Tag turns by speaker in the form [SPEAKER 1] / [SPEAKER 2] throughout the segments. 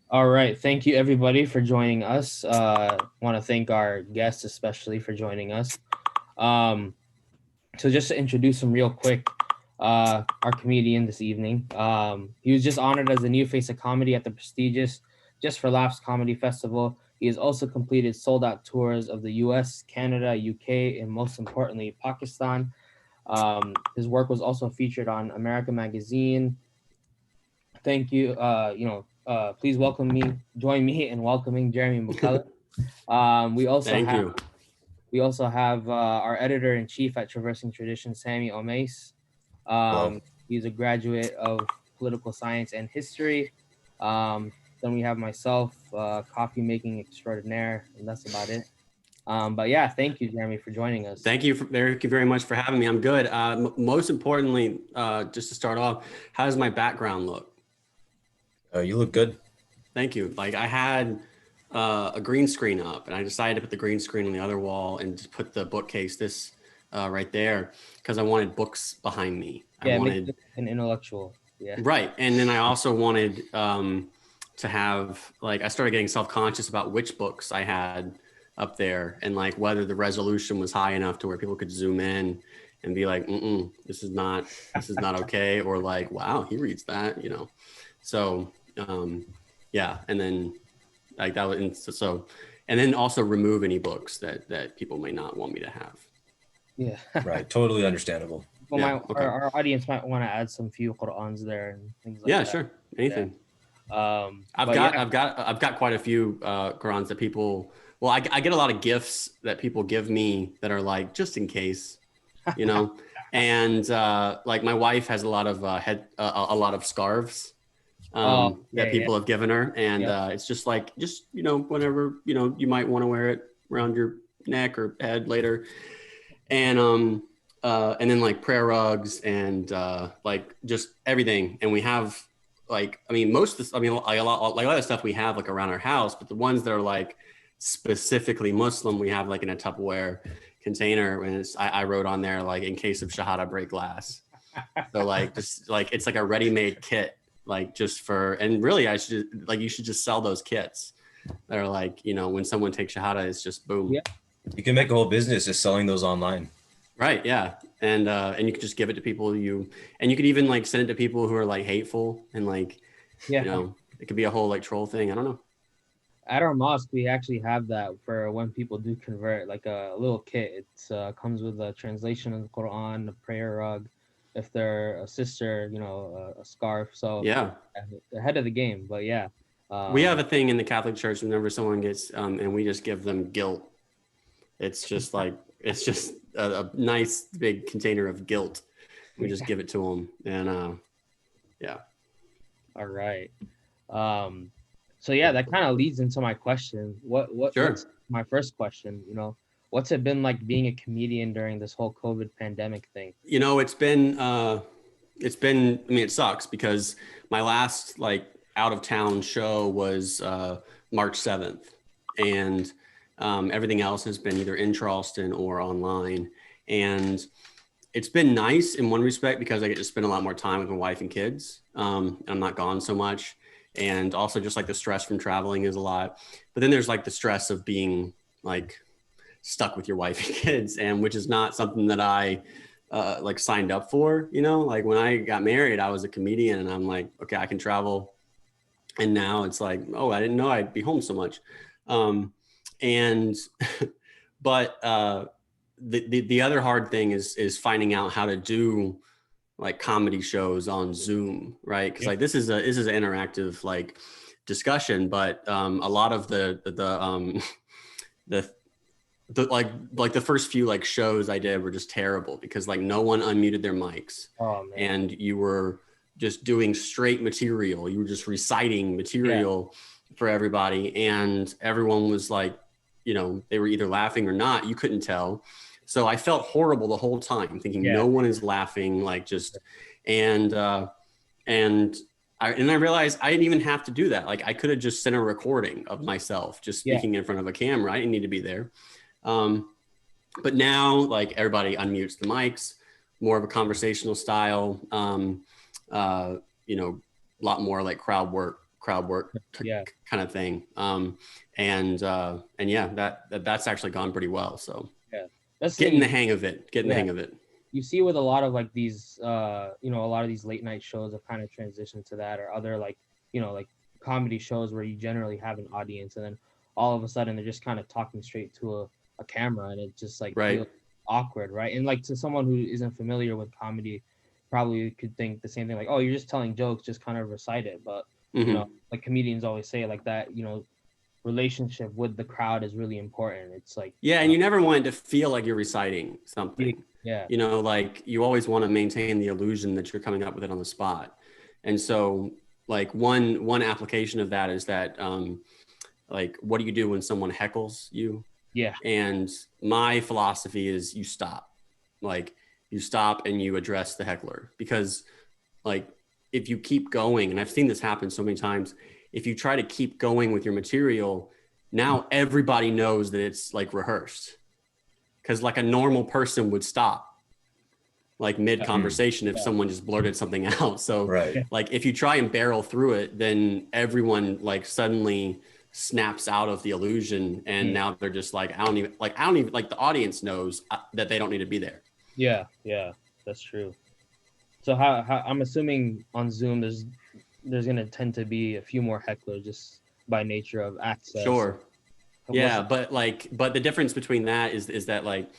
[SPEAKER 1] All right. Thank you, everybody, for joining us. Want to thank our guests, especially for joining us. Um, so just to introduce him real quick, our comedian this evening. He was just honored as the new face of comedy at the prestigious Just for Laughs Comedy Festival. He has also completed sold-out tours of the U.S., Canada, UK, and most importantly, Pakistan. His work was also featured on America Magazine. Thank you. Please join me in welcoming Jeremy McLellan. Um, we also
[SPEAKER 2] Thank
[SPEAKER 1] have
[SPEAKER 2] you.
[SPEAKER 1] we also have our editor in chief at Traversing Tradition, Sammy Omace.
[SPEAKER 3] Hello.
[SPEAKER 1] He's a graduate of political science and history. Then we have myself, coffee making extraordinaire, and that's about it. But yeah, thank you, Jeremy, for joining us.
[SPEAKER 2] Thank you very much for having me. I'm good. Most importantly, just to start off, how does my background look?
[SPEAKER 3] You look good.
[SPEAKER 2] Thank you. Like I had a green screen up, and I decided to put the green screen on the other wall and just put the bookcase right there because I wanted books behind me.
[SPEAKER 1] Yeah,
[SPEAKER 2] I
[SPEAKER 1] make
[SPEAKER 2] wanted
[SPEAKER 1] it an intellectual. Yeah.
[SPEAKER 2] right, and then I also wanted to have like I started getting self-conscious about which books I had up there and like whether the resolution was high enough to where people could zoom in and be like, this is not okay, or like, wow, he reads that, you know. So yeah, and then like that was and then also remove any books that people may not want me to have.
[SPEAKER 1] Yeah.
[SPEAKER 3] Right. Totally understandable.
[SPEAKER 1] Well,
[SPEAKER 2] Yeah. Okay.
[SPEAKER 1] our audience might want to add some few Qur'ans there and things like
[SPEAKER 2] Yeah.
[SPEAKER 1] that.
[SPEAKER 2] Sure. Anything.
[SPEAKER 1] Yeah.
[SPEAKER 2] I've got quite a few Qurans that people. Well, I get a lot of gifts that people give me that are like just in case, you know. And like my wife has a lot of a lot of scarves that people have given her, and it's just like you know whenever you know you might want to wear it around your neck or head later, and then like prayer rugs and like just everything, and we have like I mean most of this I mean like a lot of stuff we have like around our house, but the ones that are like specifically Muslim we have like in a Tupperware container, and I wrote on there like in case of Shahada break glass. So like just like it's like a ready-made kit, like just for, and really I should like you should just sell those kits that are like, you know, when someone takes Shahada, it's just boom.
[SPEAKER 1] Yeah.
[SPEAKER 3] You can make a whole business just selling those online.
[SPEAKER 2] Right. Yeah. And you could just give it to people and you could even like send it to people who are like hateful and like,
[SPEAKER 1] Yeah.
[SPEAKER 2] you know, it could be a whole like troll thing. I don't know.
[SPEAKER 1] At our mosque, we actually have that for when people do convert, like a little kit. It comes with a translation of the Quran, a prayer rug, if they're a sister, you know, a scarf. So
[SPEAKER 2] Yeah.
[SPEAKER 1] ahead of the game. But yeah,
[SPEAKER 2] We have a thing in the Catholic Church whenever someone gets, and we just give them guilt. It's just like, it's just a nice big container of guilt. We just give it to them. And yeah.
[SPEAKER 1] All right. So yeah, that kind of leads into my question.
[SPEAKER 2] Sure.
[SPEAKER 1] What's my first question? You know, what's it been like being a comedian during this whole COVID pandemic thing?
[SPEAKER 2] You know, it's been, I mean, it sucks because my last like out of town show was March 7th. And everything else has been either in Charleston or online. And it's been nice in one respect because I get to spend a lot more time with my wife and kids. And I'm not gone so much. And also just like the stress from traveling is a lot. But then there's like the stress of being like stuck with your wife and kids, and which is not something that I like signed up for, you know, like when I got married, I was a comedian and I'm like, okay, I can travel. And now it's like, oh, I didn't know I'd be home so much. And, but the other hard thing is finding out how to do like comedy shows on Zoom, right? Because like this is an interactive like discussion, but a lot of the like the first few like shows I did were just terrible because like no one unmuted their mics.
[SPEAKER 1] Oh man.
[SPEAKER 2] And you were just doing straight material. You were just reciting material for everybody, and everyone was like, you know, they were either laughing or not. You couldn't tell. So I felt horrible the whole time, thinking no one is laughing, like just, and I realized I didn't even have to do that. Like I could have just sent a recording of myself just speaking in front of a camera. I didn't need to be there. But now like everybody unmutes the mics, more of a conversational style, you know, a lot more like crowd crowd work
[SPEAKER 1] Yeah.
[SPEAKER 2] kind of thing. And yeah, that's actually gone pretty well. So
[SPEAKER 1] Yeah. That's
[SPEAKER 2] getting the hang of it,
[SPEAKER 1] Yeah.
[SPEAKER 2] the hang of it.
[SPEAKER 1] You see with a lot of like these, a lot of these late night shows have kind of transitioned to that, or other like, like comedy shows where you generally have an audience, and then all of a sudden they're just kind of talking straight to a camera, and it just like
[SPEAKER 2] Right.
[SPEAKER 1] feels awkward, right? And like to someone who isn't familiar with comedy, probably could think the same thing, like, oh, you're just telling jokes, just kind of recite it. But like comedians always say, like that, relationship with the crowd is really important. It's like,
[SPEAKER 2] yeah, and you never want it to feel like you're reciting something.
[SPEAKER 1] Yeah.
[SPEAKER 2] Like you always want to maintain the illusion that you're coming up with it on the spot. And so like one application of that is that like, what do you do when someone heckles you?
[SPEAKER 1] Yeah.
[SPEAKER 2] And my philosophy is you stop. Like you stop and you address the heckler, because like if you keep going, and I've seen this happen so many times, if you try to keep going with your material, now everybody knows that it's like rehearsed. Because like a normal person would stop like mid conversation if someone just blurted something out. So like if you try and barrel through it, then everyone like suddenly snaps out of the illusion, and now they're just like, I don't even like the audience knows that they don't need to be there.
[SPEAKER 1] Yeah, that's true. So how I'm assuming on Zoom there's gonna tend to be a few more hecklers just by nature of access.
[SPEAKER 2] Sure. Yeah, but the difference between that is that like,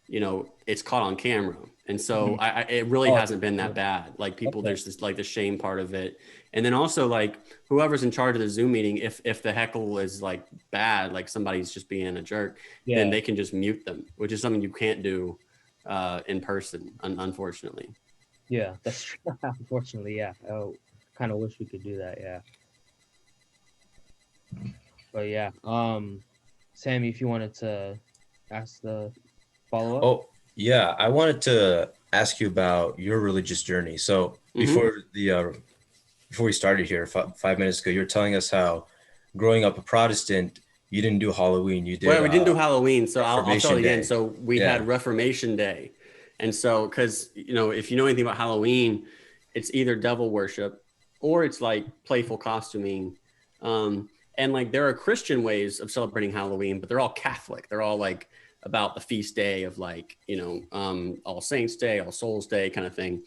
[SPEAKER 2] it's caught on camera, and so it really hasn't been that bad. Like people, there's this like the shame part of it, and then also like whoever's in charge of the Zoom meeting, if the heckle is like bad, like somebody's just being a jerk, then they can just mute them, which is something you can't do in person, unfortunately.
[SPEAKER 1] Yeah, that's true. Unfortunately, yeah. I kind of wish we could do that. Yeah. But yeah, Sammy, if you wanted to ask the follow-up.
[SPEAKER 3] Oh, yeah. I wanted to ask you about your religious journey. So before we started here 5 minutes ago, you were telling us how growing up a Protestant, you didn't do Halloween. You did.
[SPEAKER 2] Well, we didn't do Halloween. So I'll tell you again.
[SPEAKER 3] Day.
[SPEAKER 2] So we had Reformation Day. And so, because, if you know anything about Halloween, it's either devil worship or it's like playful costuming. And like there are Christian ways of celebrating Halloween, but they're all Catholic. They're all like about the feast day of like, All Saints Day, All Souls Day kind of thing.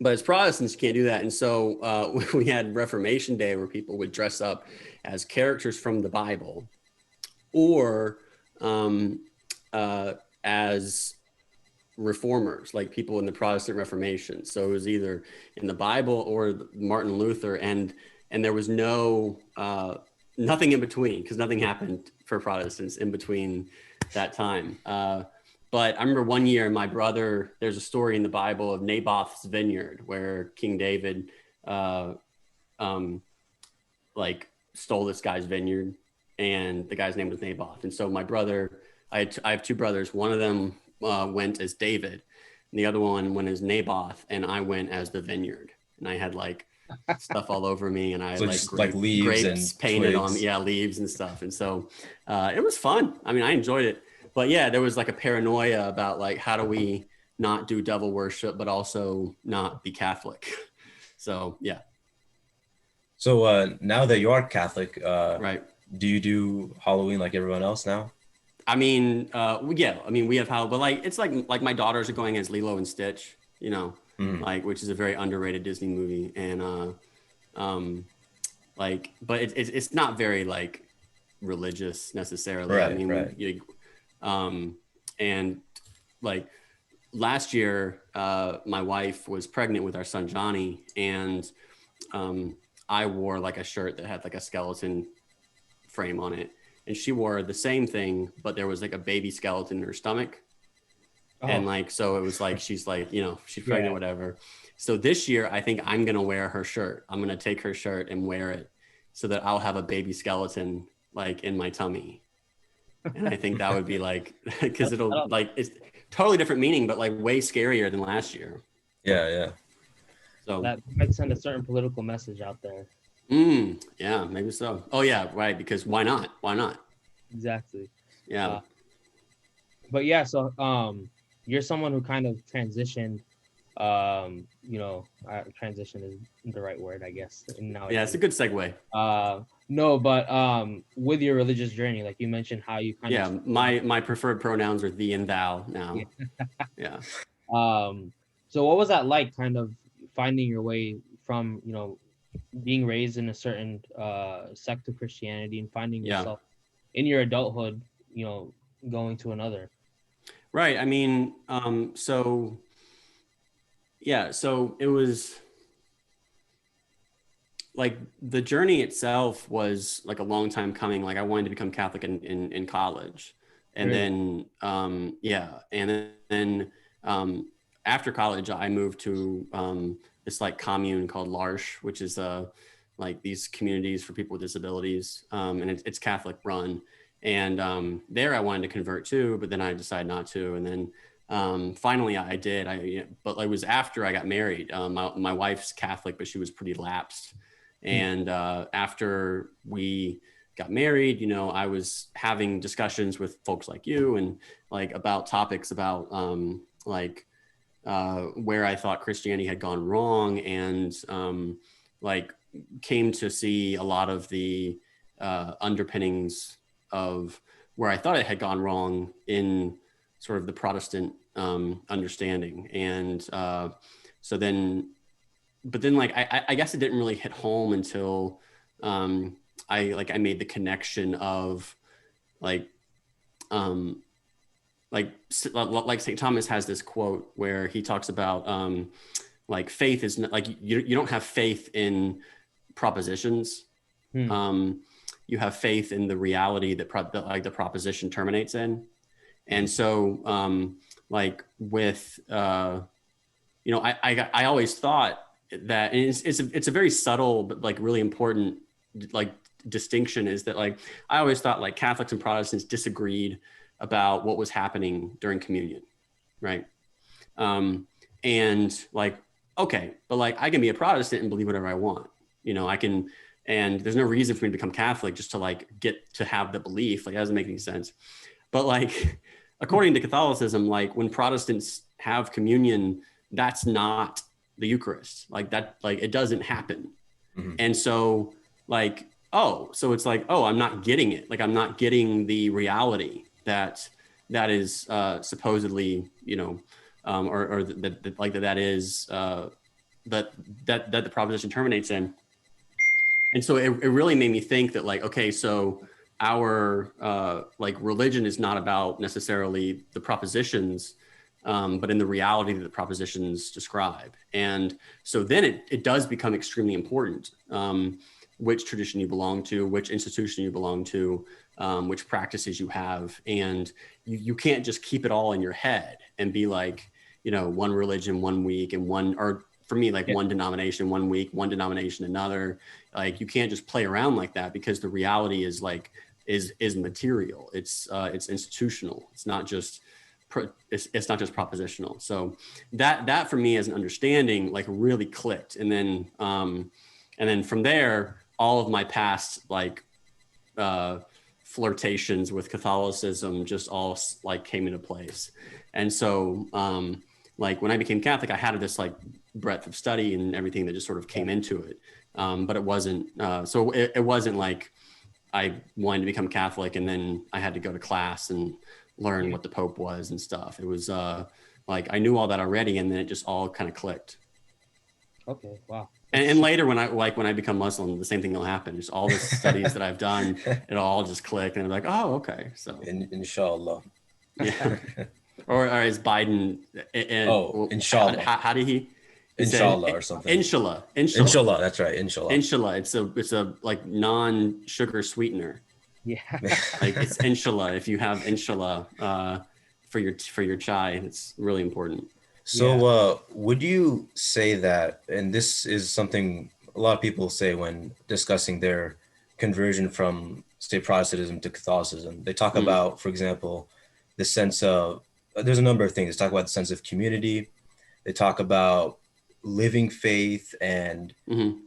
[SPEAKER 2] But as Protestants, you can't do that. And so we had Reformation Day where people would dress up as characters from the Bible or as reformers, like people in the Protestant Reformation. So it was either in the Bible or Martin Luther, and there was nothing in between, because nothing happened for Protestants in between that time. But I remember one year, my brother, there's a story in the Bible of Naboth's vineyard where King David like stole this guy's vineyard, and the guy's name was Naboth. And so my brother, I have two brothers. One of them went as David, and the other one went as Naboth, and I went as the vineyard. And I had like stuff all over me, and I had
[SPEAKER 3] like leaves
[SPEAKER 2] grapes
[SPEAKER 3] and
[SPEAKER 2] painted
[SPEAKER 3] twigs.
[SPEAKER 2] on me, leaves and stuff. And so it was fun. I mean, I enjoyed it. But yeah, there was like a paranoia about like, how do we not do devil worship, but also not be Catholic? So, yeah.
[SPEAKER 3] So now that you are Catholic,
[SPEAKER 2] right.
[SPEAKER 3] Do you do Halloween like everyone else now?
[SPEAKER 2] I mean, yeah, I mean, we have Halloween, but like, it's like my daughters are going as Lilo and Stitch, like, which is a very underrated Disney movie. And like, but it's not very like religious necessarily.
[SPEAKER 3] Right,
[SPEAKER 2] I mean,
[SPEAKER 3] right.
[SPEAKER 2] And like last year, my wife was pregnant with our son, Johnny. And I wore like a shirt that had like a skeleton frame on it. And she wore the same thing, but there was like a baby skeleton in her stomach. Oh. And like, so it was like, she's like, she's pregnant, whatever. So this year, I think I'm going to wear her shirt. I'm going to take her shirt and wear it so that I'll have a baby skeleton like in my tummy. And I think that would be like, because it'll like, it's totally different meaning, but like way scarier than last year.
[SPEAKER 3] Yeah.
[SPEAKER 1] So that might send a certain political message out there.
[SPEAKER 2] Yeah, maybe so. Oh yeah, right. Because why not? Why not?
[SPEAKER 1] Exactly.
[SPEAKER 2] Yeah.
[SPEAKER 1] But yeah, so you're someone who kind of transitioned transition is the right word, I guess.
[SPEAKER 2] Yeah, it's a good segue.
[SPEAKER 1] No, but with your religious journey, like you mentioned, how you kind
[SPEAKER 2] Yeah,
[SPEAKER 1] of
[SPEAKER 2] my preferred pronouns are thee and thou now. Yeah.
[SPEAKER 1] So what was that like, kind of finding your way from being raised in a certain sect of Christianity and finding
[SPEAKER 2] Yeah.
[SPEAKER 1] yourself in your adulthood, going to another?
[SPEAKER 2] Right. I mean, so it was like the journey itself was like a long time coming. Like I wanted to become Catholic in college. And
[SPEAKER 1] Really?
[SPEAKER 2] then, and then after college, I moved to this like commune called L'Arche, which is like these communities for people with disabilities. And it's Catholic run. And there I wanted to convert to, but then I decided not to. And then finally I did. But it was after I got married. My wife's Catholic, but she was pretty lapsed. And after we got married, I was having discussions with folks like you and like about topics about where I thought Christianity had gone wrong, and like came to see a lot of the underpinnings of where I thought it had gone wrong in sort of the Protestant understanding. And so then, but then like, I guess it didn't really hit home until I made the connection of like St. Thomas has this quote where he talks about like faith is not, like you don't have faith in propositions. You have faith in the reality that the proposition terminates in. And so like with I always thought that, and it's a very subtle but like really important like distinction, is that like I always thought like Catholics and Protestants disagreed about what was happening during communion, right? And like, okay, but like I can be a Protestant and believe whatever I want, I can, and there's no reason for me to become Catholic just to like get to have the belief. Like it doesn't make any sense. But like according to Catholicism, like when Protestants have communion, that's not the Eucharist. Like that, like it doesn't happen. And so like, so it's like, I'm not getting it. Like I'm not getting the reality that is supposedly, or that is that the proposition terminates in. And so it really made me think that like, okay, so our like religion is not about necessarily the propositions, but in the reality that the propositions describe. And so then it does become extremely important which tradition you belong to, which institution you belong to, which practices you have. And you can't just keep it all in your head and be like, one religion 1 week and or for me, like one denomination 1 week, one denomination another. Like you can't just play around like that, because the reality is like, is material. It's institutional. It's not just propositional. So that for me as an understanding like really clicked. And then from there, all of my past like flirtations with Catholicism just all like came into place. And so like when I became Catholic, I had this like breadth of study and everything that just sort of came into it. But it wasn't, so it wasn't like I wanted to become Catholic and then I had to go to class and learn what the Pope was and stuff. It was like I knew all that already, and then it just all kind of clicked.
[SPEAKER 1] Okay, wow.
[SPEAKER 2] And later when I become Muslim, the same thing will happen. Just all the studies that I've done, it'll all just click, and I'm like, oh, okay. So
[SPEAKER 3] inshallah.
[SPEAKER 2] Yeah. or is Biden?
[SPEAKER 3] Inshallah.
[SPEAKER 2] How did he?
[SPEAKER 3] Inshallah or something.
[SPEAKER 2] Inshallah.
[SPEAKER 3] That's right. Inshallah.
[SPEAKER 2] Inshallah. It's a like non-sugar sweetener.
[SPEAKER 1] Yeah.
[SPEAKER 2] Like it's inshallah. If you have inshallah for your chai, it's really important.
[SPEAKER 3] So would you say that, and this is something a lot of people say when discussing their conversion from, say, Protestantism to Catholicism, they talk about, for example, the sense of, there's a number of things. They talk about the sense of community. They talk about living faith and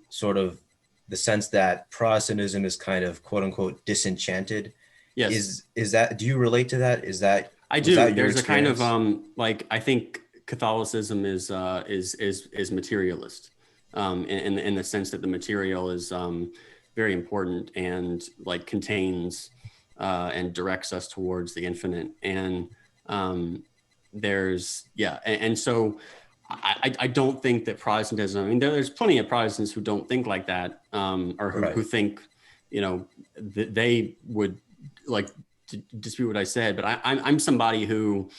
[SPEAKER 3] sort of the sense that Protestantism is kind of quote unquote disenchanted.
[SPEAKER 2] Yes.
[SPEAKER 3] Is that, do you relate to that? Is that,
[SPEAKER 2] I do. There's a kind of like, I think Catholicism is materialist, in the sense that the material is very important and like contains and directs us towards the infinite. And so I don't think that Protestantism, I mean, there's plenty of Protestants who don't think like that, or who think, that they would like dispute what I said. But I'm somebody who,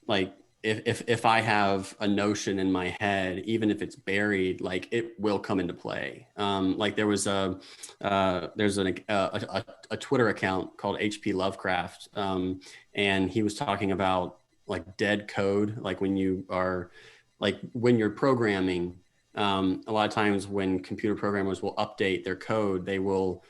[SPEAKER 2] like, if I have a notion in my head, even if it's buried, like it will come into play. Like there was there's a Twitter account called HP Lovecraft, and he was talking about like dead code, like when you're programming. A lot of times when computer programmers will update their code, they will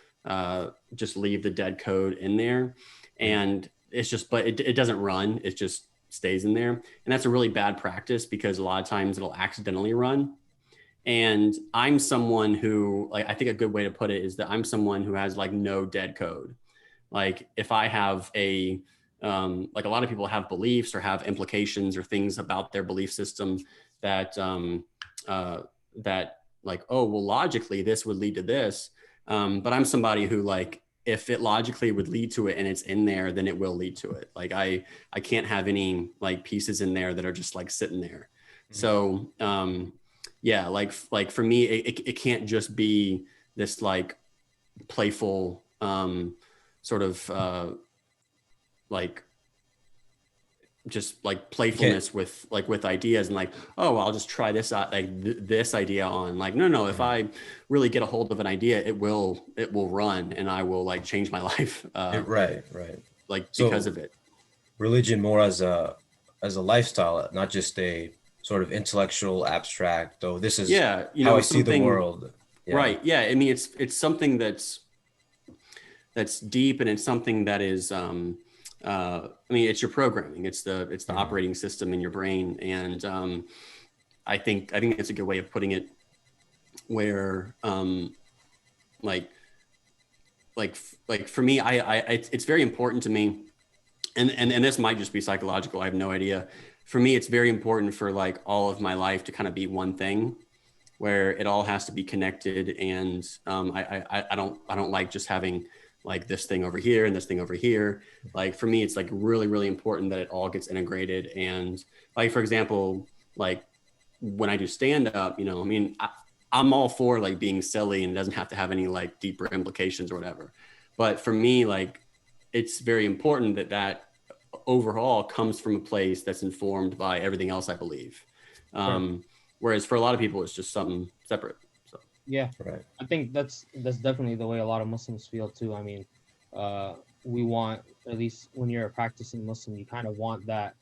[SPEAKER 2] just leave the dead code in there, and it's just, but it doesn't run. It just stays in there. And that's a really bad practice because a lot of times it'll accidentally run. And I'm someone who, like, I think a good way to put it is that I'm someone who has like no dead code. Like if I have like a lot of people have beliefs or have implications or things about their belief system that, that like, oh, well, logically this would lead to this. But I'm somebody who, like, if it logically would lead to it and it's in there, then it will lead to it. Like I can't have any like pieces in there that are just like sitting there. So yeah, like for me, it can't just be this like playful sort of like just like playfulness with ideas and like, oh, well, I'll just try this out, like this idea on. Like, no, if I really get a hold of an idea, it will run and I will like change my life.
[SPEAKER 3] Right.
[SPEAKER 2] Like
[SPEAKER 3] So
[SPEAKER 2] because of it.
[SPEAKER 3] religion more as a lifestyle, not just a sort of intellectual abstract, oh, this is how I see the world. Yeah.
[SPEAKER 2] Right. Yeah. I mean, it's something that's deep, and it's something that is, I mean, it's your programming. It's the operating system in your brain. And I think it's a good way of putting it, where like for me, it's very important to me, and this might just be psychological, I have no idea. For me, it's very important for like all of my life to kind of be one thing, where it all has to be connected. And I don't like just having like this thing over here and this thing over here. Like for me, it's like really, really important that it all gets integrated. And like, for example, like when I do stand up, I mean, I'm all for like being silly, and it doesn't have to have any like deeper implications or whatever. But for me, like, it's very important that overall comes from a place that's informed by everything else I believe. Whereas for a lot of people, it's just something separate. So.
[SPEAKER 1] Yeah,
[SPEAKER 3] Right.
[SPEAKER 1] I think that's definitely the way a lot of Muslims feel too. I mean, we want, at least when you're a practicing Muslim, you kind of want that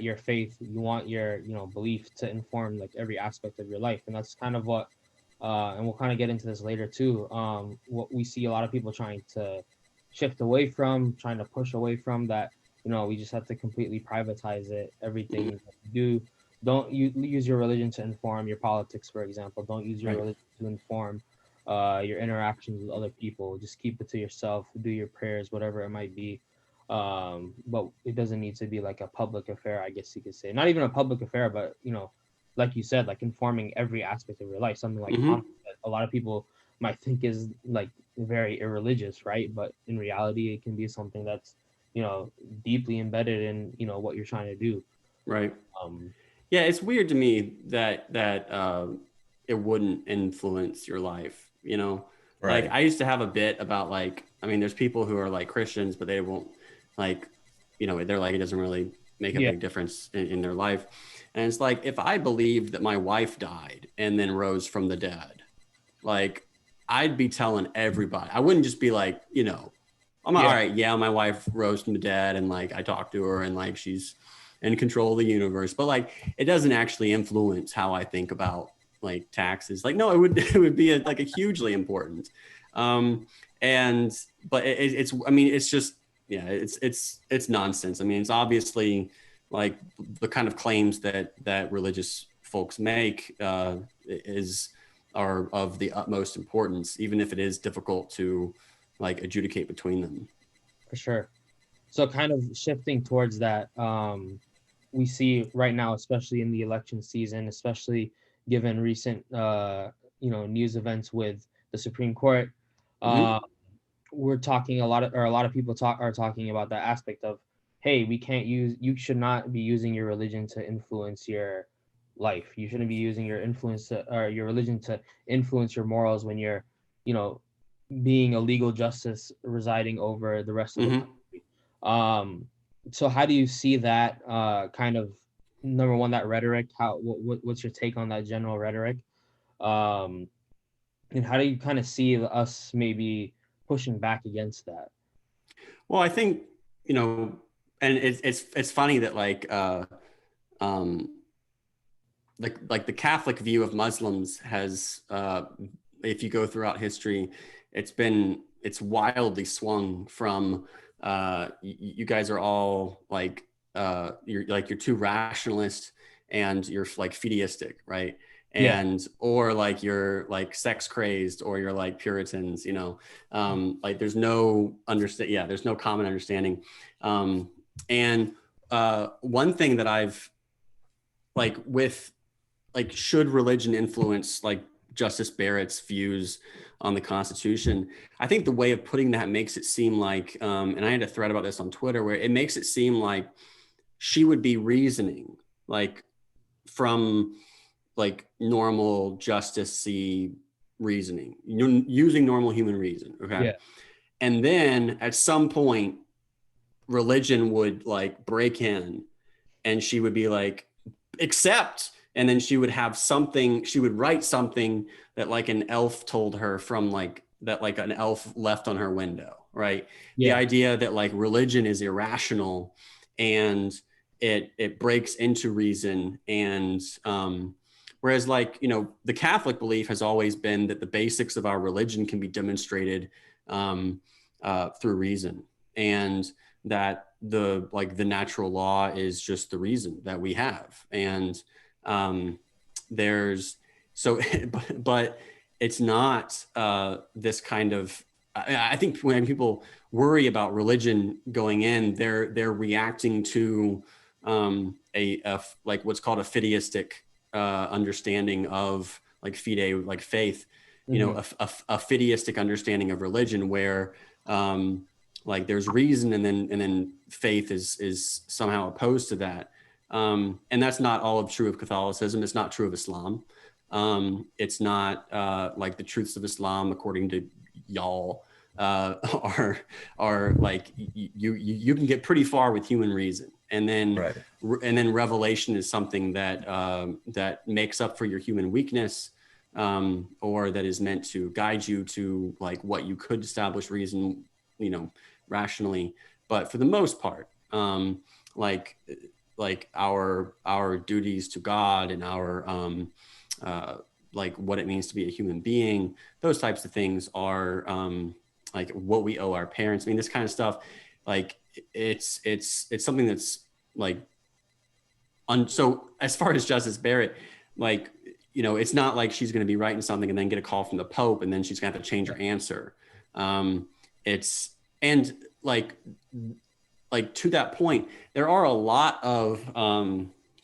[SPEAKER 1] your faith, you want your belief to inform like every aspect of your life, and that's kind of what, and we'll kind of get into this later too. What we see a lot of people trying to shift away from, trying to push away from that. We just have to completely privatize it. Everything you do. Don't use your religion to inform your politics, for example. Don't use your religion to inform your interactions with other people. Just keep it to yourself. Do your prayers, whatever it might be. But it doesn't need to be like a public affair, I guess you could say. Not even a public affair, but like you said, like informing every aspect of your life. Something like conflict that a lot of people might think is like very irreligious, right? But in reality, it can be something that's deeply embedded in what you're trying to do.
[SPEAKER 2] Right. Yeah, it's weird to me that it wouldn't influence your life,
[SPEAKER 3] Right.
[SPEAKER 2] Like I used to have a bit about like, I mean, there's people who are like Christians, but they won't like, they're like, it doesn't really make a big difference in their life. And it's like, if I believed that my wife died and then rose from the dead, like I'd be telling everybody. I wouldn't just be like, I'm all right. Yeah, my wife rose from the dead, and like I talked to her, and like she's in control of the universe, but like it doesn't actually influence how I think about like taxes. Like, no, it would be like a hugely important. But it's I mean, it's just, yeah, it's nonsense. I mean, it's obviously like the kind of claims that religious folks make are of the utmost importance, even if it is difficult to like adjudicate between them.
[SPEAKER 1] For sure. So kind of shifting towards that, we see right now, especially in the election season, especially given recent news events with the Supreme Court.
[SPEAKER 2] Mm-hmm.
[SPEAKER 1] We're talking a lot of people are talking about that aspect of, hey, you should not be using your religion to influence your life. You shouldn't be using your religion to influence your morals when you're, you know, being a legal justice residing over the rest of the
[SPEAKER 2] Mm-hmm.
[SPEAKER 1] country. So how do you see that kind of, number one, that rhetoric? What's your take on that general rhetoric? Um, and how do you kind of see us maybe pushing back against that?
[SPEAKER 2] Well, I think, and it's funny that um, like the Catholic view of Muslims has, if you go throughout history, it's wildly swung from, you guys are all like, you're too rationalist and you're like fideistic, right?
[SPEAKER 1] Yeah,
[SPEAKER 2] And or like you're like sex crazed or you're like Puritans, like there's no there's no common understanding. And one thing that I've like with like, should religion influence like Justice Barrett's views on the Constitution? I think the way of putting that makes it seem like, and I had a thread about this on Twitter, where it makes it seem like she would be reasoning like from like normal justice-y reasoning, using normal human reason. Okay.
[SPEAKER 1] yeah,
[SPEAKER 2] And then at some point, religion would like break in and she would be like, accept. And then she would have something, she would write something that like an elf told her from like that, like an elf left on her window, right? The
[SPEAKER 1] yeah,
[SPEAKER 2] idea that like religion is irrational and it breaks into reason. And whereas like, the Catholic belief has always been that the basics of our religion can be demonstrated through reason, and that the natural law is just the reason that we have. And there's so but it's not this kind of, I think when people worry about religion going in, they're reacting to a like what's called a fideistic understanding of like fide, like faith,
[SPEAKER 1] mm-hmm.
[SPEAKER 2] a fideistic understanding of religion where like there's reason and then faith is somehow opposed to that. And that's not all of true of Catholicism. It's not true of Islam. It's not like the truths of Islam, according to y'all, are like you can get pretty far with human reason, and then
[SPEAKER 3] Right.
[SPEAKER 2] and then revelation is something that that makes up for your human weakness, or that is meant to guide you to like what you could establish reason, rationally. But for the most part, like our duties to God and our like what it means to be a human being, those types of things are like what we owe our parents. I mean, this kind of stuff, like it's something that's like so as far as Justice Barrett, like, it's not like she's going to be writing something and then get a call from the Pope and then she's going to have to change her answer. It's, and like to that point, there are a lot of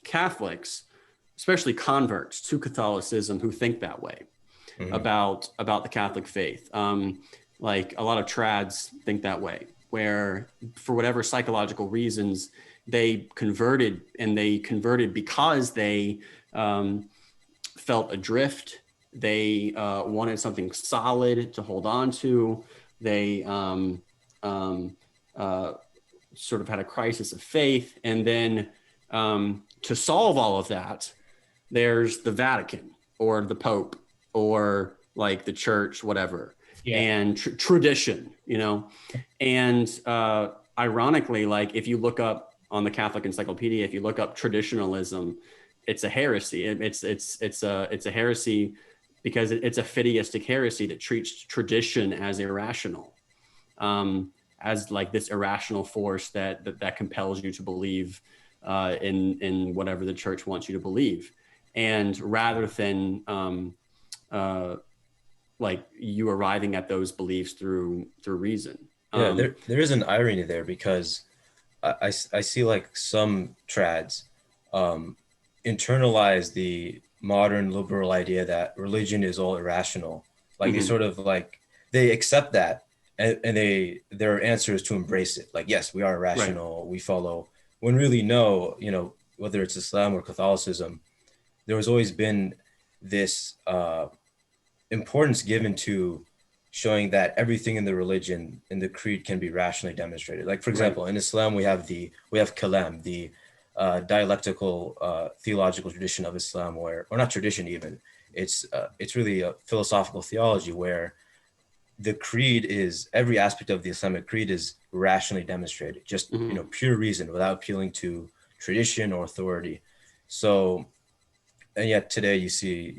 [SPEAKER 2] Catholics, especially converts to Catholicism, who think that way about the Catholic faith. Like a lot of trads think that way, where for whatever psychological reasons they converted, and they converted because they felt adrift. They wanted something solid to hold on to. They sort of had a crisis of faith. And then to solve all of that, there's the Vatican or the Pope or like the church, whatever, and tradition, and ironically, like if you look up on the Catholic Encyclopedia, if you look up traditionalism, it's a heresy. It's a heresy because it's a fideistic heresy that treats tradition as irrational, as like this irrational force that compels you to believe in whatever the church wants you to believe, and rather than like you arriving at those beliefs through reason.
[SPEAKER 3] Yeah, there is an irony there, because I see like some trads internalize the modern liberal idea that religion is all irrational. Like they sort of like they accept that, and their answer is to embrace it. Like, yes, we are
[SPEAKER 2] Right.
[SPEAKER 3] irrational, we follow. When really no, whether it's Islam or Catholicism, there has always been this importance given to showing that everything in the religion in the creed can be rationally demonstrated. Like, for
[SPEAKER 2] Right.
[SPEAKER 3] example, in Islam we have kalam, the dialectical theological tradition of Islam, or not tradition even. It's really a philosophical theology where the creed is every aspect of the Islamic creed is rationally demonstrated, just pure reason without appealing to tradition or authority. So, and yet today you see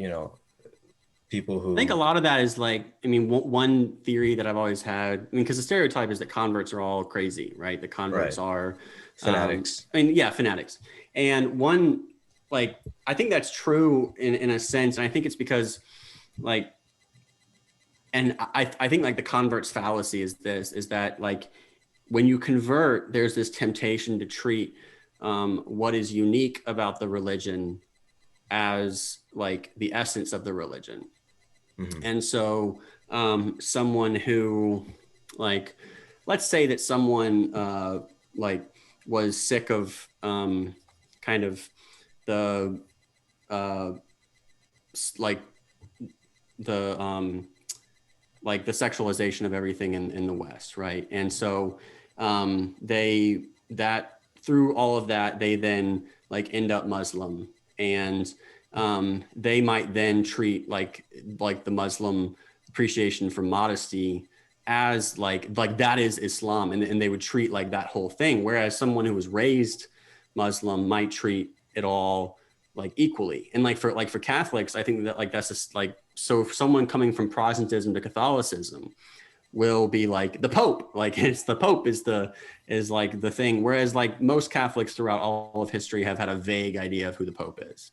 [SPEAKER 3] people
[SPEAKER 2] I think a
[SPEAKER 3] who
[SPEAKER 2] lot of that is like, I mean, one theory that I've always had, I mean, because the stereotype is that converts are all crazy, right? The converts
[SPEAKER 3] right
[SPEAKER 2] are,
[SPEAKER 3] fanatics.
[SPEAKER 2] I mean, yeah, fanatics. And one, like, I think that's true in a sense. And I think it's because, like, and I think like the convert's fallacy is that like, when you convert, there's this temptation to treat what is unique about the religion as like the essence of the religion. And so someone who like, let's say that someone like was sick of kind of the like the like the sexualization of everything in the West, right? And so they that through all of that, they then like end up Muslim, and they might then treat like the Muslim appreciation for modesty as like that is Islam, and they would treat like that whole thing. Whereas someone who was raised Muslim might treat it all like equally. And like for Catholics, I think that like that's just like, so if someone coming from Protestantism to Catholicism will be like the Pope, like it's the Pope is like the thing. Whereas like most Catholics throughout all of history have had a vague idea of who the Pope is.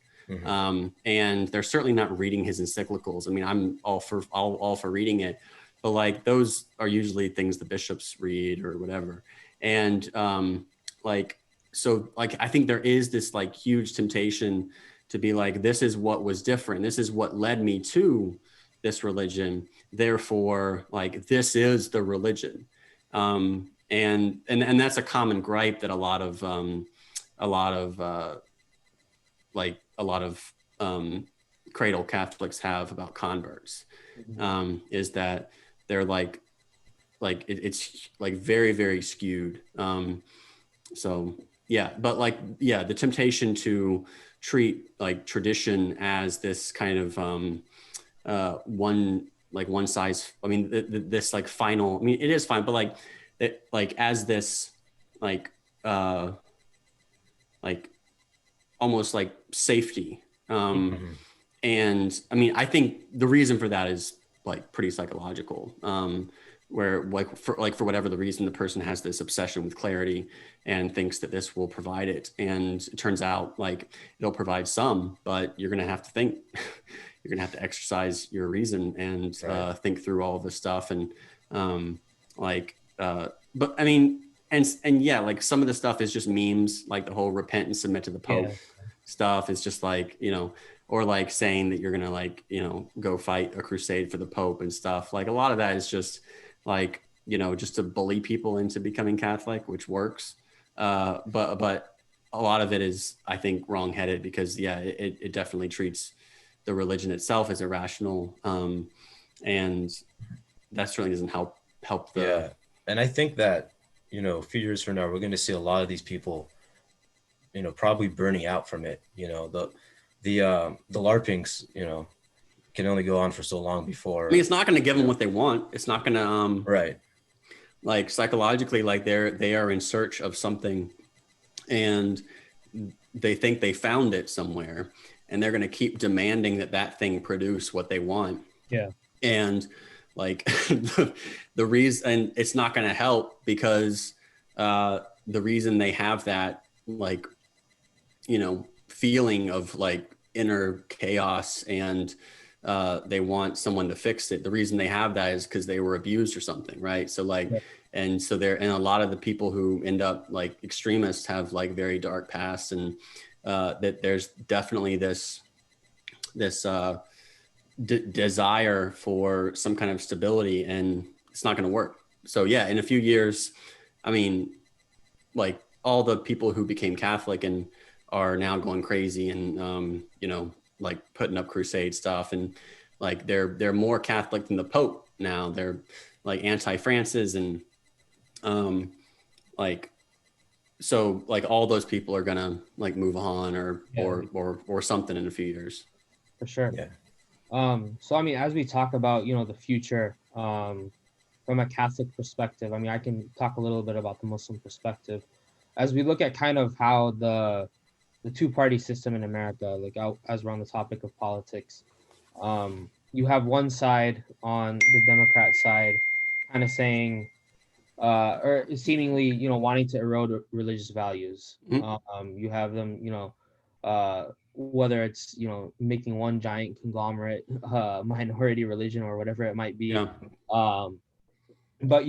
[SPEAKER 2] And they're certainly not reading his encyclicals. I mean, I'm all for reading it, but like those are usually things the bishops read or whatever. And like, so like, I think there is this like huge temptation to be like, this is what was different. This is what led me to this religion. Therefore, like, this is the religion. And that's a common gripe that a lot of cradle Catholics have about converts, is that they're like it's like very, very skewed. So yeah, but like, yeah, the temptation to treat like tradition as this kind of one size, I mean, this like final, I mean, it is fine, but like it, like as this like like almost like safety. And I mean, I think the reason for that is like pretty psychological, where like for whatever the reason, the person has this obsession with clarity and thinks that this will provide it. And it turns out like it'll provide some, but you're going to have to think, you're going to have to exercise your reason and think through all of this stuff. And but I mean, and yeah, like some of the stuff is just memes, like the whole repent and submit to the Pope stuff is just like, or like saying that you're going to like, go fight a crusade for the Pope and stuff. Like a lot of that is just like, just to bully people into becoming Catholic, which works. But a lot of it is, I think, wrongheaded because it definitely treats the religion itself as irrational. And that certainly doesn't help the.
[SPEAKER 3] Yeah. And I think that, a few years from now, we're going to see a lot of these people, probably burning out from it. The LARPings, can only go on for so long before.
[SPEAKER 2] I mean, it's not going to give them what they want. It's not going to,
[SPEAKER 3] right.
[SPEAKER 2] Like psychologically, like they are in search of something and they think they found it somewhere and they're going to keep demanding that thing produce what they want.
[SPEAKER 1] Yeah.
[SPEAKER 2] And like the reason, and it's not going to help because the reason they have that, like, feeling of like inner chaos and they want someone to fix it. The reason they have that is because they were abused or something, right? So like, and so and a lot of the people who end up like extremists have like very dark pasts and that there's definitely this desire for some kind of stability, and it's not going to work. So yeah, in a few years, I mean, like all the people who became Catholic and are now going crazy and like putting up crusade stuff, and like they're more Catholic than the Pope now. They're like anti-Francis and like so like all those people are gonna like move on or something in a few years.
[SPEAKER 1] For sure.
[SPEAKER 3] Yeah.
[SPEAKER 1] So I mean, as we talk about, the future, from a Catholic perspective, I mean, I can talk a little bit about the Muslim perspective. As we look at kind of how the two-party system in America, like as we're on the topic of politics, you have one side on the Democrat side kind of saying, or seemingly, wanting to erode religious values. You have them, whether it's, making one giant conglomerate minority religion or whatever it might be.
[SPEAKER 2] Yeah.
[SPEAKER 1] But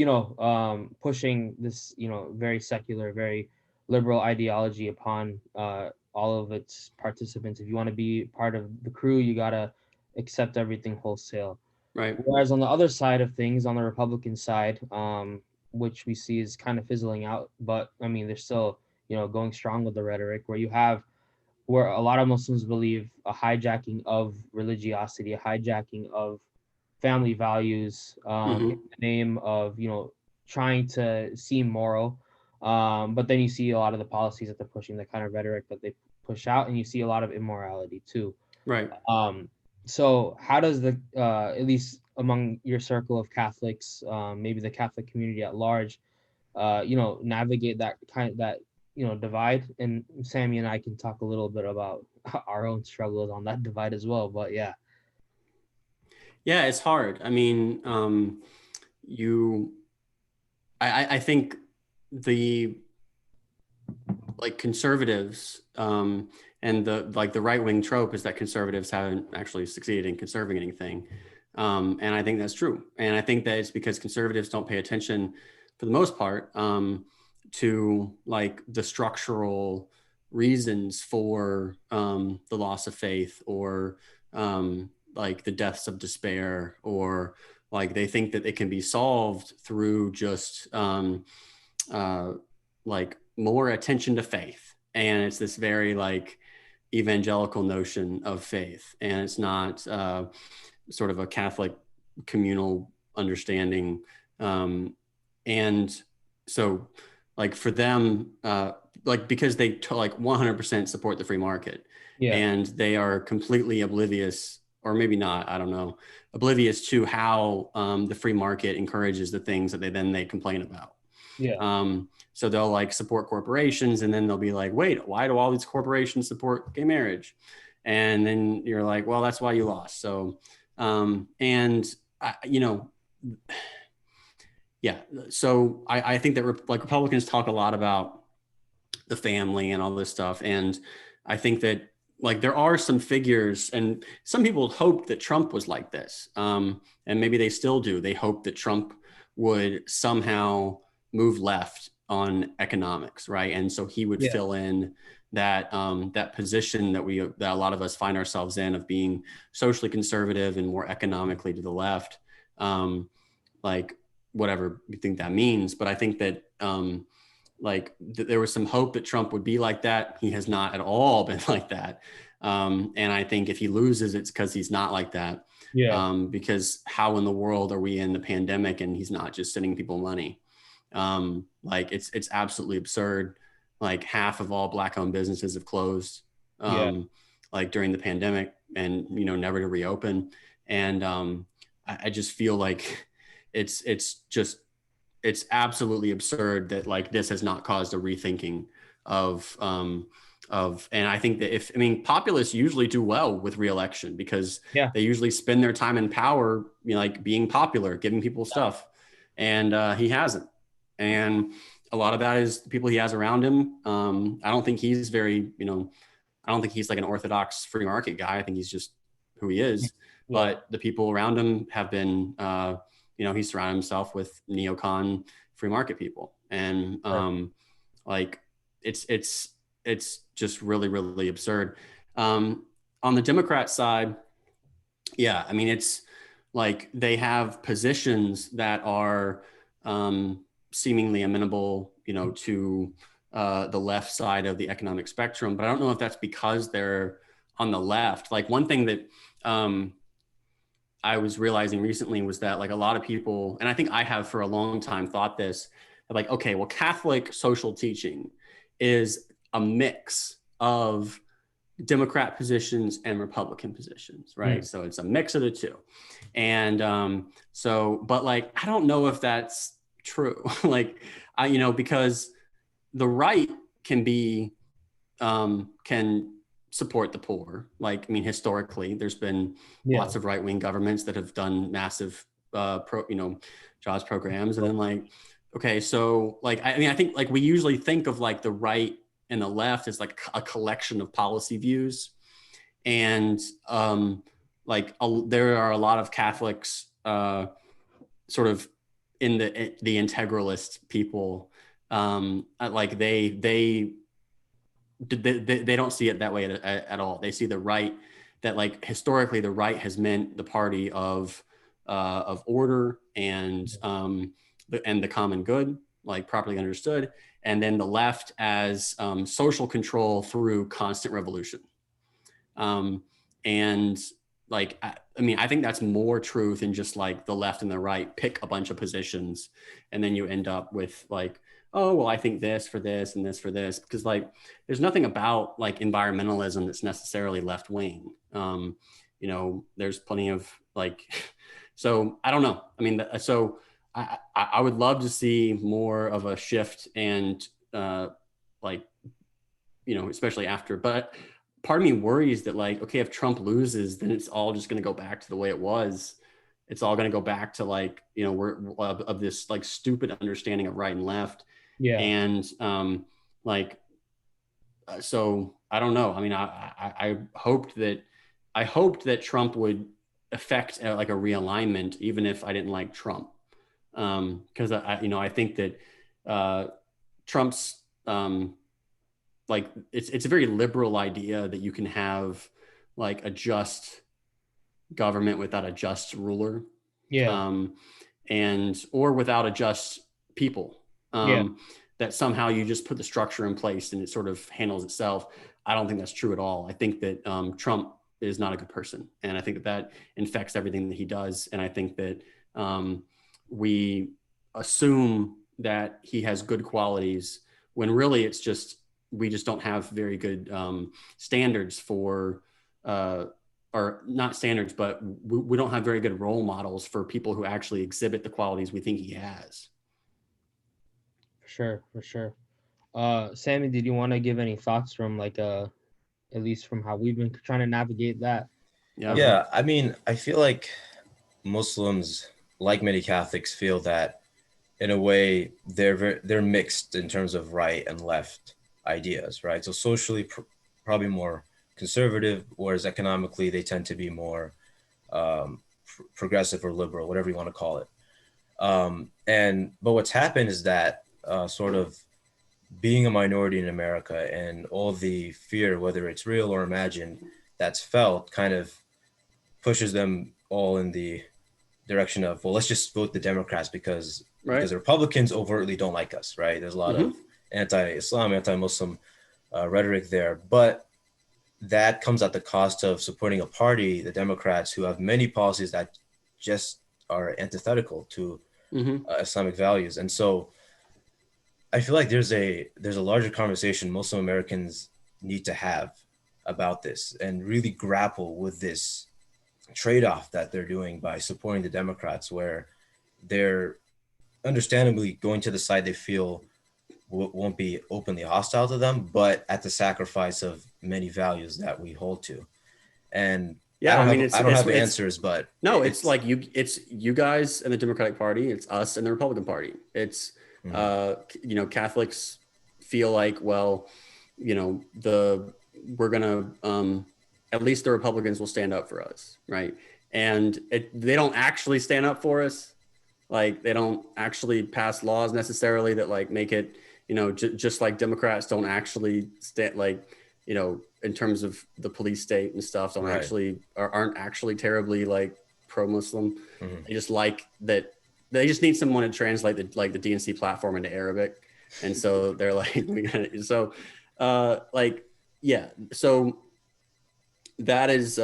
[SPEAKER 1] pushing this, very secular, very liberal ideology upon all of its participants. If you want to be part of the crew, you gotta accept everything wholesale.
[SPEAKER 2] Right.
[SPEAKER 1] Whereas on the other side of things, on the Republican side, which we see is kind of fizzling out, but I mean, they're still, going strong with the rhetoric, where a lot of Muslims believe a hijacking of religiosity, a hijacking of family values, in the name of, trying to seem moral. But then you see a lot of the policies that they're pushing, the kind of rhetoric that they push out, and you see a lot of immorality too.
[SPEAKER 2] Right.
[SPEAKER 1] So how does the at least among your circle of Catholics, maybe the Catholic community at large, navigate that divide? And Sammy and I can talk a little bit about our own struggles on that divide as well. But yeah.
[SPEAKER 2] Yeah, it's hard. I mean, I think the like conservatives and the right wing trope is that conservatives haven't actually succeeded in conserving anything, and I think that's true. And I think that it's because conservatives don't pay attention, for the most part, to like the structural reasons for the loss of faith or like the deaths of despair, or like they think that it can be solved through just like more attention to faith. And it's this very like evangelical notion of faith, and it's not sort of a Catholic communal understanding. And so like for them, like because they like 100% support the free market, and they are completely oblivious, or maybe not, I don't know, oblivious to how the free market encourages the things that they complain about. So they'll like support corporations, and then they'll be like, wait, why do all these corporations support gay marriage? And then you're like, well, that's why you lost. So, yeah. So I think that like Republicans talk a lot about the family and all this stuff. And I think that like there are some figures, and some people hoped that Trump was like this. And maybe they still do. They hope that Trump would somehow move left on economics, right? And so he would fill in that that position that a lot of us find ourselves in, of being socially conservative and more economically to the left, like whatever you think that means. But I think that there was some hope that Trump would be like that. He has not at all been like that. And I think if he loses, it's because he's not like that. Because how in the world are we in the pandemic and he's not just sending people money? Like it's absolutely absurd. Like half of all Black-owned businesses have closed, like during the pandemic, and never to reopen. And I just feel like it's absolutely absurd that like this has not caused a rethinking of and I think that populists usually do well with reelection, because they usually spend their time in power, like being popular, giving people stuff, and he hasn't. And a lot of that is the people he has around him. I don't think he's very, I don't think he's like an orthodox free market guy. I think he's just who he is. But the people around him have been, he's surrounded himself with neocon free market people. And like, it's it's just really, really absurd. On the Democrat side, yeah, I mean, it's like they have positions that are seemingly amenable, to the left side of the economic spectrum. But I don't know if that's because they're on the left. Like one thing that I was realizing recently was that like a lot of people, and I think I have for a long time thought this, like, okay, well, Catholic social teaching is a mix of Democrat positions and Republican positions, right? So it's a mix of the two. And but like, I don't know if that's true. Like, because the right can be, can support the poor. Like, I mean, historically, there's been lots of right-wing governments that have done massive, jobs programs. And then like, okay, so like, I mean, I think like we usually think of like the right and the left is like a collection of policy views. And there are a lot of Catholics sort of in the integralist people. Like they don't see it that way at all. They see the right, that like historically the right has meant the party of order and the common good, like properly understood, and then the left as social control through constant revolution. And like, I mean, I think that's more truth than just like the left and the right pick a bunch of positions and then you end up with like, oh, well, I think this for this and this for this, because like there's nothing about like environmentalism that's necessarily left wing. There's plenty of like, so I don't know. I mean, so I would love to see more of a shift and especially after, but part of me worries that like, okay, if Trump loses, then it's all just going to go back to the way it was. It's all going to go back to like, we're of this like stupid understanding of right and left.
[SPEAKER 1] Yeah.
[SPEAKER 2] And so I don't know. I mean, I hoped that Trump would affect like a realignment, even if I didn't like Trump. Because I think that Trump's like it's a very liberal idea that you can have like a just government without a just ruler. Or without a just people. That somehow you just put the structure in place and it sort of handles itself. I don't think that's true at all. I think that Trump is not a good person. And I think that infects everything that he does. And I think that we assume that he has good qualities when really it's just, we just don't have very good standards for, or not standards, but we don't have very good role models for people who actually exhibit the qualities we think he has.
[SPEAKER 1] For sure. Sammy, did you want to give any thoughts from like at least from how we've been trying to navigate that?
[SPEAKER 3] Yeah, I mean, I feel like Muslims, like many Catholics, feel that in a way they're mixed in terms of right and left ideas, right? So socially, probably more conservative, whereas economically they tend to be more progressive or liberal, whatever you want to call it. But what's happened is that sort of being a minority in America and all the fear, whether it's real or imagined, that's felt kind of pushes them all in the direction of, well, let's just vote the Democrats because the Republicans overtly don't like us, right? There's a lot of anti-Islam, anti-Muslim rhetoric there, but that comes at the cost of supporting a party, the Democrats, who have many policies that just are antithetical to Islamic values. And so I feel like there's a larger conversation Muslim Americans need to have about this and really grapple with this trade-off that they're doing by supporting the Democrats, where they're understandably going to the side they feel won't be openly hostile to them, but at the sacrifice of many values that we hold to. And
[SPEAKER 2] yeah,
[SPEAKER 3] I don't have answers, but
[SPEAKER 2] no, it's like you guys in the Democratic Party, it's us in the Republican Party. It's Catholics feel like, well, we're gonna at least the Republicans will stand up for us, right? And they don't actually stand up for us. Like they don't actually pass laws necessarily that like make it just like Democrats don't actually in terms of the police state and stuff, aren't actually terribly like pro-Muslim.
[SPEAKER 3] Mhm.
[SPEAKER 2] They just like that. They just need someone to translate the DNC platform into Arabic, and so they're like, so that is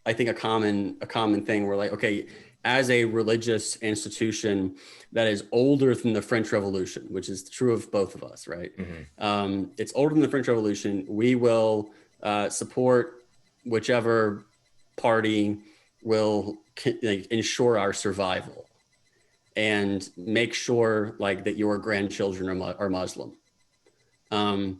[SPEAKER 2] I think a common thing where like, okay, as a religious institution that is older than the French Revolution, which is true of both of us, right?
[SPEAKER 3] Mhm.
[SPEAKER 2] It's older than the French Revolution. We will support whichever party will ensure our survival and make sure like that your grandchildren are Muslim. But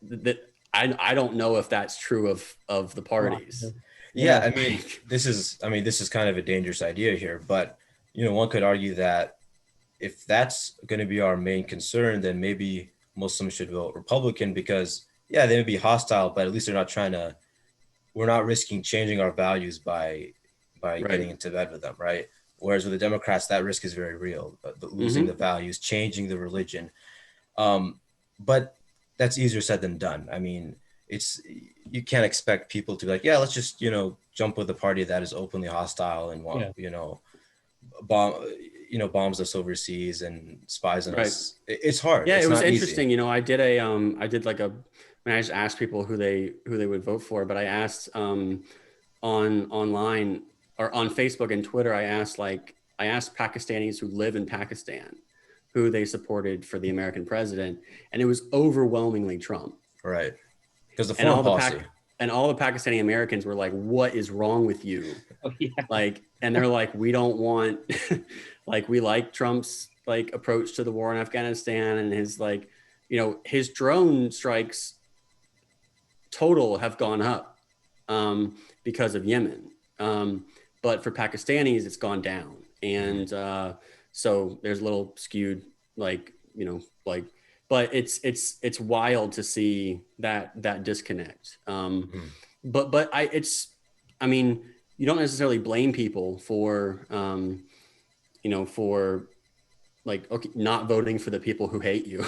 [SPEAKER 2] that I don't know if that's true of the parties.
[SPEAKER 3] Yeah, I mean, this is kind of a dangerous idea here, but one could argue that if that's going to be our main concern, then maybe Muslims should vote Republican because they may be hostile, but at least we're not risking changing our values by getting into bed with them, right? Whereas with the Democrats, that risk is very real, losing the values, changing the religion. But that's easier said than done. I mean, you can't expect people to be like, let's just, jump with a party that is openly hostile and bombs us overseas and spies on us. It's hard.
[SPEAKER 2] Yeah,
[SPEAKER 3] it's
[SPEAKER 2] it was
[SPEAKER 3] not
[SPEAKER 2] interesting.
[SPEAKER 3] Easy.
[SPEAKER 2] I just asked people who they would vote for, but I asked online or on Facebook and Twitter, I asked Pakistanis who live in Pakistan who they supported for the American president, and it was overwhelmingly Trump.
[SPEAKER 3] Right. Because the foreign policy.
[SPEAKER 2] And all the Pakistani Americans were like, "What is wrong with you?" And they're like, "We don't want, we like Trump's approach to the war in Afghanistan and his his drone strikes total have gone up because of Yemen, but for Pakistanis it's gone down, and so there's a little skewed but it's wild to see that disconnect. But I mean, you don't necessarily blame people for not voting for the people who hate you.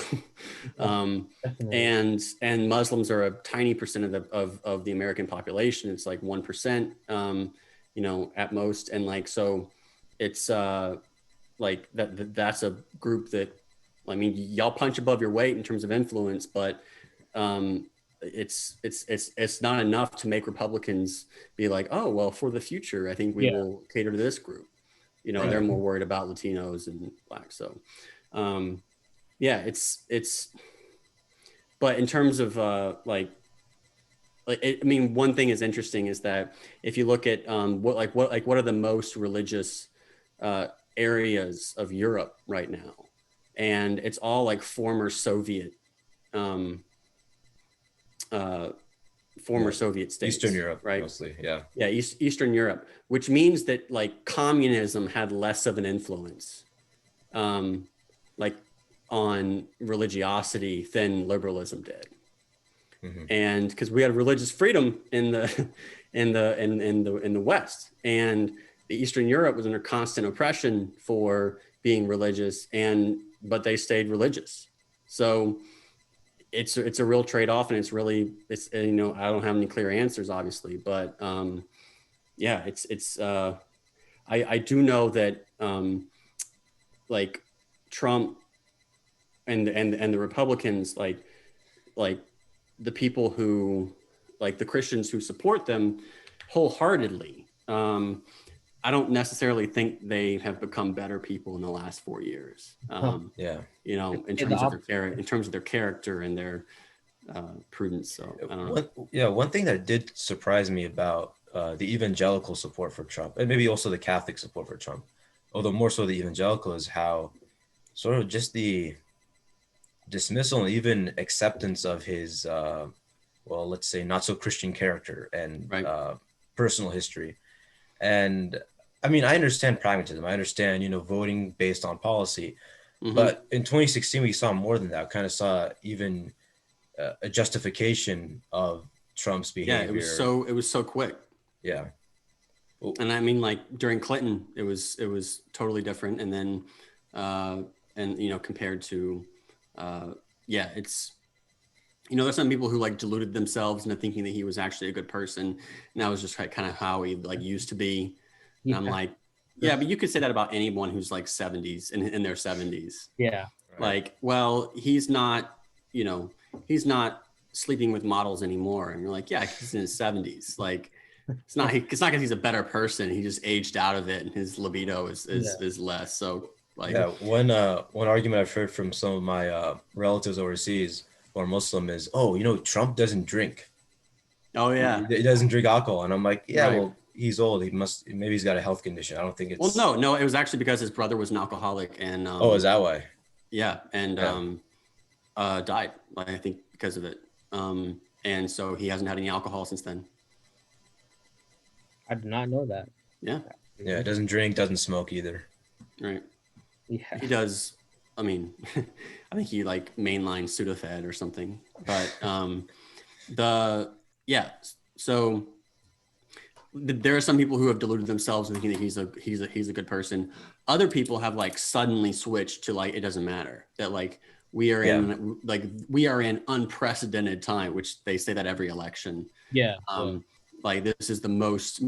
[SPEAKER 2] And Muslims are a tiny percent of the American population. It's like 1%, at most. And so it's that's a group that, I mean, y'all punch above your weight in terms of influence, but it's not enough to make Republicans be like, oh, well, for the future, I think we will cater to this group. They're more worried about Latinos and Blacks. So, but in terms of I mean, one thing is interesting is that if you look at what are the most religious areas of Europe right now, and it's all former Soviet Soviet states,
[SPEAKER 3] Eastern Europe,
[SPEAKER 2] right?
[SPEAKER 3] Mostly,
[SPEAKER 2] Eastern Europe, which means that communism had less of an influence, on religiosity than liberalism did, and because we had religious freedom in the West, and the Eastern Europe was under constant oppression for being religious, but they stayed religious. So it's a real trade-off, and it's I don't have any clear answers, obviously, but I do know that Trump and the Republicans, the people who the Christians who support them wholehearters, I don't necessarily think they have become better people in the last 4 years. In terms of their character and their prudence. So I don't know.
[SPEAKER 3] One thing that did surprise me about the evangelical support for Trump, and maybe also the Catholic support for Trump, although more so the evangelical, is how sort of just the dismissal and even acceptance of his, let's say, not so Christian character and personal history. And I mean, I understand pragmatism. I understand, voting based on policy. But in 2016, we saw more than that. We kind of saw even a justification of Trump's behavior.
[SPEAKER 2] Yeah, it was so quick.
[SPEAKER 3] Yeah.
[SPEAKER 2] And I mean, during Clinton, it was totally different. And then and compared to it's there's some people who like deluded themselves into thinking that he was actually a good person, and that was just kind of how he like used to be. And I'm like, yeah, but you could say that about anyone who's like 70s in their 70s.
[SPEAKER 1] Yeah.
[SPEAKER 3] Right.
[SPEAKER 2] Like, well, he's not sleeping with models anymore. And you're like, yeah, he's in his 70s. Like, it's not because he's a better person. He just aged out of it, and his libido is less. So like,
[SPEAKER 3] yeah, one argument I've heard from some of my relatives overseas who are Muslim is, oh, Trump doesn't drink.
[SPEAKER 2] Oh yeah,
[SPEAKER 3] he doesn't drink alcohol, and I'm like, yeah,
[SPEAKER 2] right.
[SPEAKER 3] well, he's old. Maybe he's got a health condition. I don't think it's.
[SPEAKER 2] Well, no, it was actually because his brother was an alcoholic, and
[SPEAKER 3] oh, is that why?
[SPEAKER 2] Yeah, and died. Like, I think because of it. And so he hasn't had any alcohol since then.
[SPEAKER 1] I did not know that.
[SPEAKER 2] Yeah.
[SPEAKER 3] Yeah, doesn't drink, doesn't smoke either.
[SPEAKER 2] Right.
[SPEAKER 1] Yeah.
[SPEAKER 2] He does. I mean, I think he like mainline Sudafed or something. But so there are some people who have deluded themselves and thinking that he's a good person. Other people have like suddenly switched to like it doesn't matter, that like we are in unprecedented time, which they say that every election.
[SPEAKER 1] Yeah.
[SPEAKER 2] Like this is the most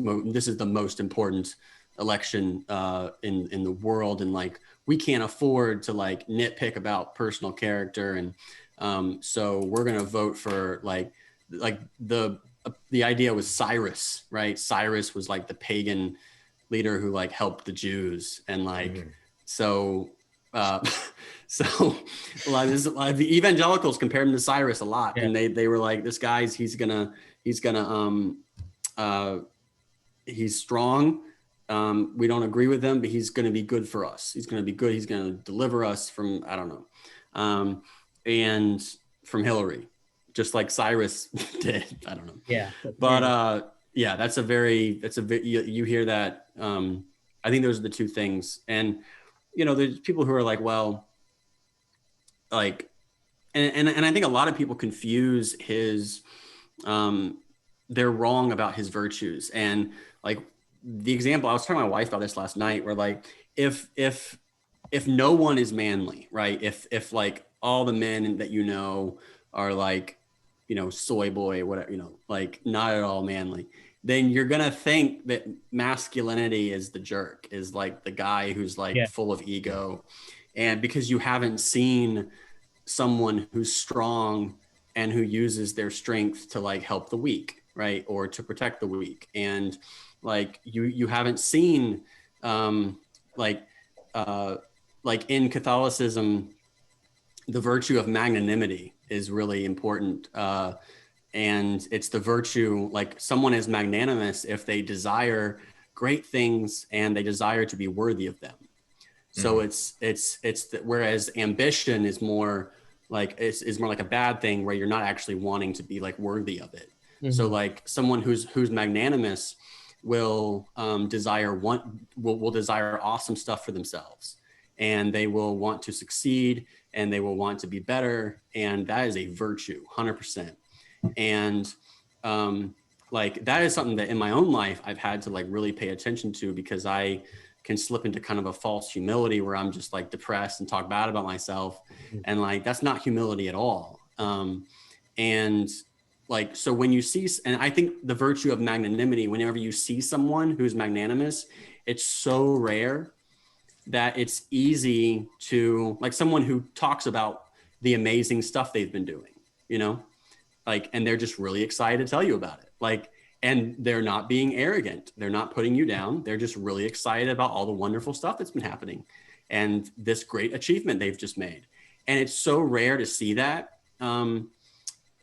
[SPEAKER 2] important election in the world, and like we can't afford to like nitpick about personal character, and so we're gonna vote for like the idea was Cyrus, right? Cyrus was like the pagan leader who like helped the Jews, and like so so the evangelicals compared him to Cyrus a lot, and they were like, this guy's he's strong. We don't agree with him, but he's going to be good for us. He's going to be good. He's going to deliver us from, I don't know, and from Hillary, just like Cyrus did. I don't know.
[SPEAKER 1] Yeah.
[SPEAKER 2] But you hear that. I think those are the two things. And, there's people who are like, well, like, and I think a lot of people confuse his, they're wrong about his virtues. And like the example, I was talking to my wife about this last night, where like, if no one is manly, right? If like all the men that are like, soy boy, whatever, like not at all manly, then you're going to think that masculinity is the jerk, is like the guy who's like full of ego. And because you haven't seen someone who's strong and who uses their strength to like help the weak, right? Or to protect the weak. And like you haven't seen like in Catholicism, the virtue of magnanimity is really important. And it's the virtue, like someone is magnanimous if they desire great things and they desire to be worthy of them. So it's whereas ambition is more like is more like a bad thing, where you're not actually wanting to be like worthy of it. So like someone who's magnanimous will desire awesome stuff for themselves, and they will want to succeed, and they will want to be better, and that is a virtue, 100%. And like that is something that in my own life I've had to like really pay attention to, because I can slip into kind of a false humility where I'm just like depressed and talk bad about myself, and like that's not humility at all. And like, so when you see, and I think the virtue of magnanimity, whenever you see someone who's magnanimous, it's so rare that it's easy to, like someone who talks about the amazing stuff they've been doing, like, and they're just really excited to tell you about it. Like, and they're not being arrogant. They're not putting you down. They're just really excited about all the wonderful stuff that's been happening and this great achievement they've just made. And it's so rare to see that,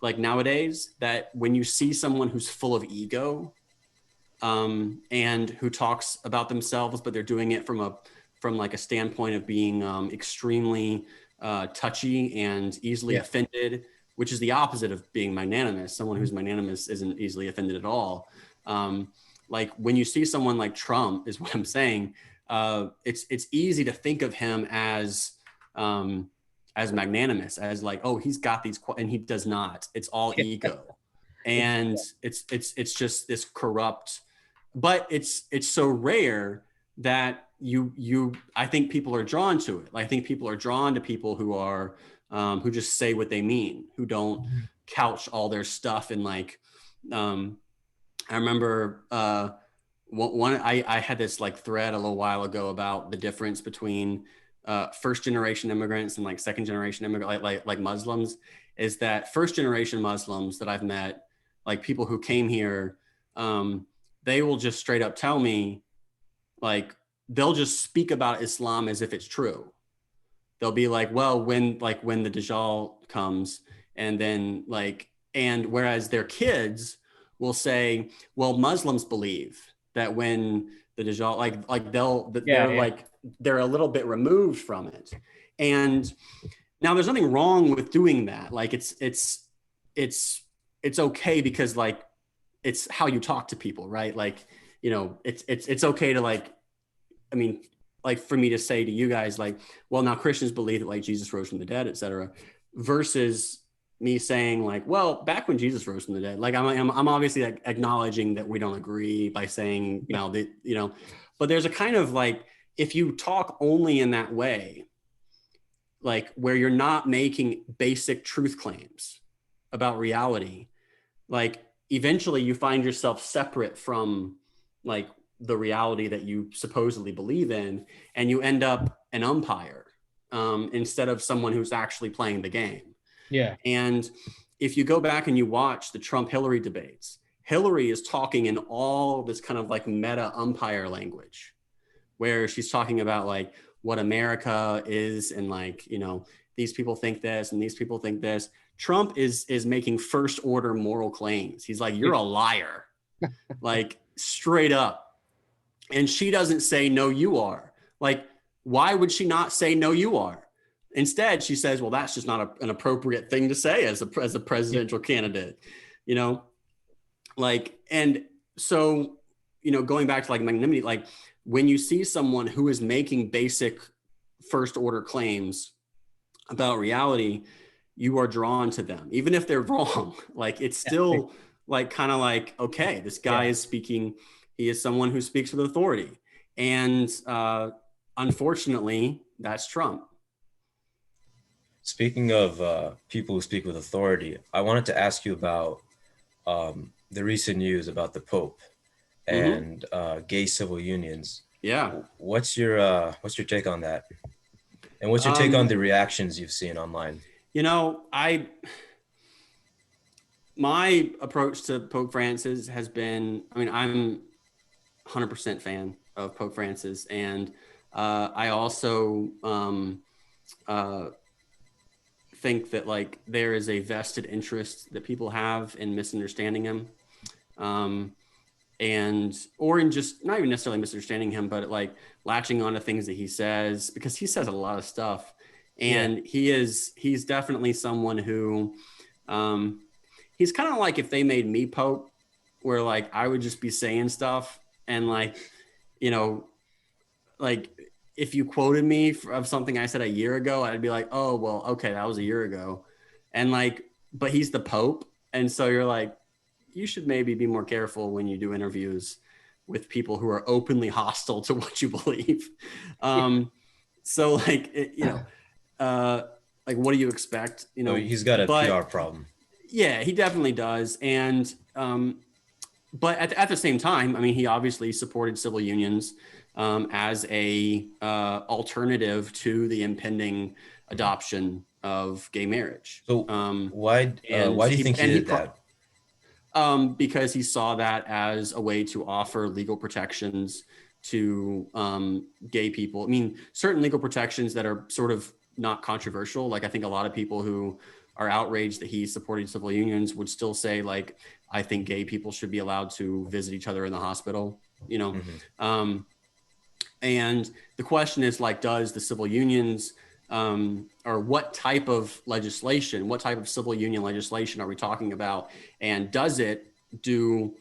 [SPEAKER 2] like nowadays, that when you see someone who's full of ego and who talks about themselves, but they're doing it from like a standpoint of being extremely touchy and easily offended, which is the opposite of being magnanimous. Someone who's magnanimous isn't easily offended at all. Like when you see someone like Trump, is what I'm saying, it's easy to think of him as magnanimous, as like, oh, he's got these, and he does not. It's all ego, and it's just this corrupt. But it's so rare that I think people are drawn to it. I think people are drawn to people who are who just say what they mean, who don't couch all their stuff in like. I remember I had this like thread a little while ago about the difference between first generation immigrants and like second generation immigrants, like Muslims, is that first generation Muslims that I've met, like people who came here, they will just straight up tell me, like, they'll just speak about Islam as if it's true. They'll be like, well, when the Dajjal comes, and then like, and whereas their kids will say, well, Muslims believe that when the Dajjal, they're a little bit removed from it. And now there's nothing wrong with doing that. Like it's okay, because like, it's how you talk to people, right? Like, you know, it's okay to like, I mean, like for me to say to you guys, like, well, now Christians believe that like Jesus rose from the dead, et cetera, versus me saying like, well, back when Jesus rose from the dead, like I'm obviously like acknowledging that we don't agree by saying, no, you know, but there's a kind of like, if you talk only in that way, like where you're not making basic truth claims about reality, like eventually you find yourself separate from like the reality that you supposedly believe in, and you end up an umpire instead of someone who's actually playing the game.
[SPEAKER 1] Yeah.
[SPEAKER 2] And if you go back and you watch the Trump-Hillary debates, Hillary is talking in all this kind of like meta umpire language, where she's talking about like what America is, and like, you know, these people think this and these people think this. Trump is making first order moral claims. He's like, you're a liar, like straight up. And she doesn't say, no, you are. Like, why would she not say, no, you are? Instead, she says, well, that's just not an appropriate thing to say as a presidential candidate, you know? Like, and so, you know, going back to like Magnanimity, like when you see someone who is making basic first order claims about reality, you are drawn to them, even if they're wrong. Like, it's still like, kind of like, okay, this guy is speaking, he is someone who speaks with authority. And unfortunately, that's Trump.
[SPEAKER 3] Speaking of people who speak with authority, I wanted to ask you about the recent news about the Pope and gay civil unions.
[SPEAKER 2] Yeah.
[SPEAKER 3] What's your take on that? And what's your take on the reactions you've seen online?
[SPEAKER 2] You know, my approach to Pope Francis has been, I mean, I'm 100% fan of Pope Francis. And I also think that like there is a vested interest that people have in misunderstanding him. Or in just not even necessarily misunderstanding him, but like latching on to things that he says, because he says a lot of stuff. And he's definitely someone who, he's kind of like if they made me Pope, where like I would just be saying stuff, and like, you know, like if you quoted me of something I said a year ago, I'd be like, oh, well, okay, that was a year ago. And like, but he's the Pope. And so you're like, you should maybe be more careful when you do interviews with people who are openly hostile to what you believe. So like, you know, like, what do you expect? You know,
[SPEAKER 3] he's got a PR problem.
[SPEAKER 2] Yeah, he definitely does. And, but at the same time, I mean, he obviously supported civil unions as a alternative to the impending adoption of gay marriage.
[SPEAKER 3] So why do you think he did that?
[SPEAKER 2] Because he saw that as a way to offer legal protections to gay people. I mean, certain legal protections that are sort of not controversial. Like, I think a lot of people who are outraged that he supported civil unions would still say, like, I think gay people should be allowed to visit each other in the hospital, you know? And the question is, like, does the civil unions, or what type of legislation, what type of civil union legislation are we talking about? And does it do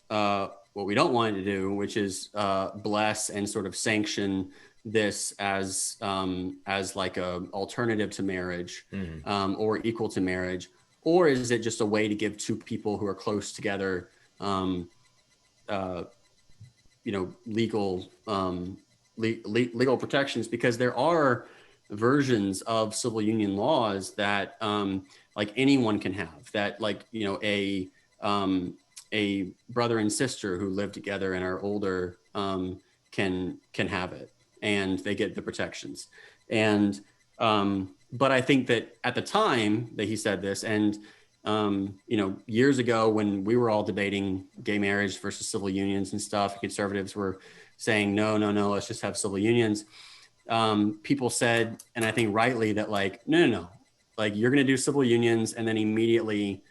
[SPEAKER 2] what we don't want it to do, which is bless and sort of sanction this as like a alternative to marriage, or equal to marriage? Or is it just a way to give two people who are close together, you know, legal legal protections, because there are versions of civil union laws that like anyone can have, that like, you know, a brother and sister who live together and are older can have it, and they get the protections. And but I think that at the time that he said this, and you know, years ago when we were all debating gay marriage versus civil unions and stuff, conservatives were saying no, let's just have civil unions. People said, and I think rightly, that like no, like you're going to do civil unions, and then immediately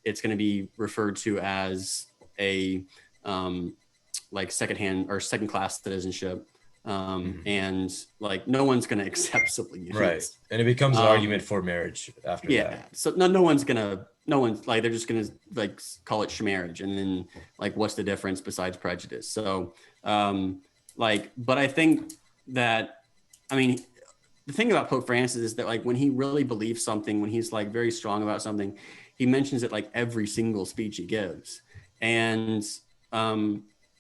[SPEAKER 2] it's going to be referred to as a like secondhand or second class citizenship. And like no one's going to accept civil unions.
[SPEAKER 3] Right. And it becomes an argument for marriage after that.
[SPEAKER 2] So no one's like, they're just going to like call it marriage. And then like, what's the difference besides prejudice? So like, but I think that, I mean, the thing about Pope Francis is that like when he really believes something, when he's like very strong about something, he mentions it like every single speech he gives. And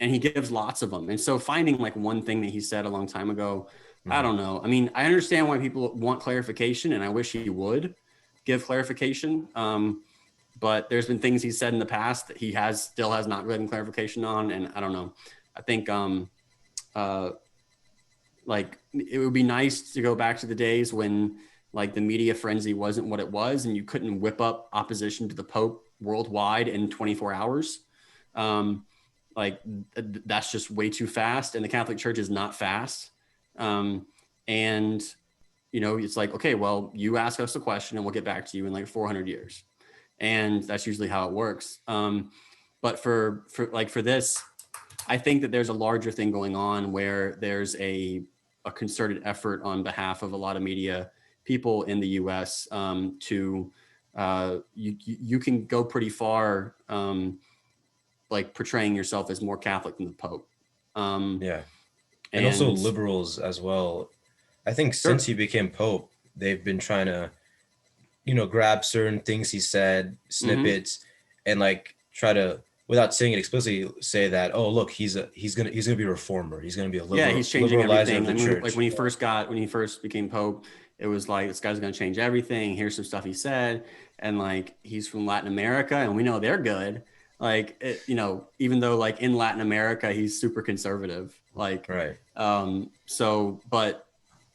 [SPEAKER 2] he gives lots of them. And so finding like one thing that he said a long time ago, I don't know. I mean, I understand why people want clarification, and I wish he would give clarification. But there's been things he said in the past that he still has not given clarification on. And I don't know. I think like it would be nice to go back to the days when like the media frenzy wasn't what it was, and you couldn't whip up opposition to the Pope worldwide in 24 hours. Like that's just way too fast, and the Catholic Church is not fast. And you know, it's like, okay, well, you ask us a question and we'll get back to you in like 400 years. And that's usually how it works. But for this, I think that there's a larger thing going on where there's a concerted effort on behalf of a lot of media people in the US to you can go pretty far like portraying yourself as more Catholic than the Pope.
[SPEAKER 3] And also liberals as well. I think since he became Pope, they've been trying to, you know, grab certain things he said, snippets, and like try to, without saying it explicitly, say that, oh look, he's gonna be a reformer. He's gonna be a liberal.
[SPEAKER 2] Yeah, he's changing everything.
[SPEAKER 3] I mean,
[SPEAKER 2] like when he first became Pope, it was like, this guy's gonna change everything. Here's some stuff he said, and like he's from Latin America, and we know they're good. Like you know, even though like in Latin America he's super conservative. Like
[SPEAKER 3] right.
[SPEAKER 2] So, but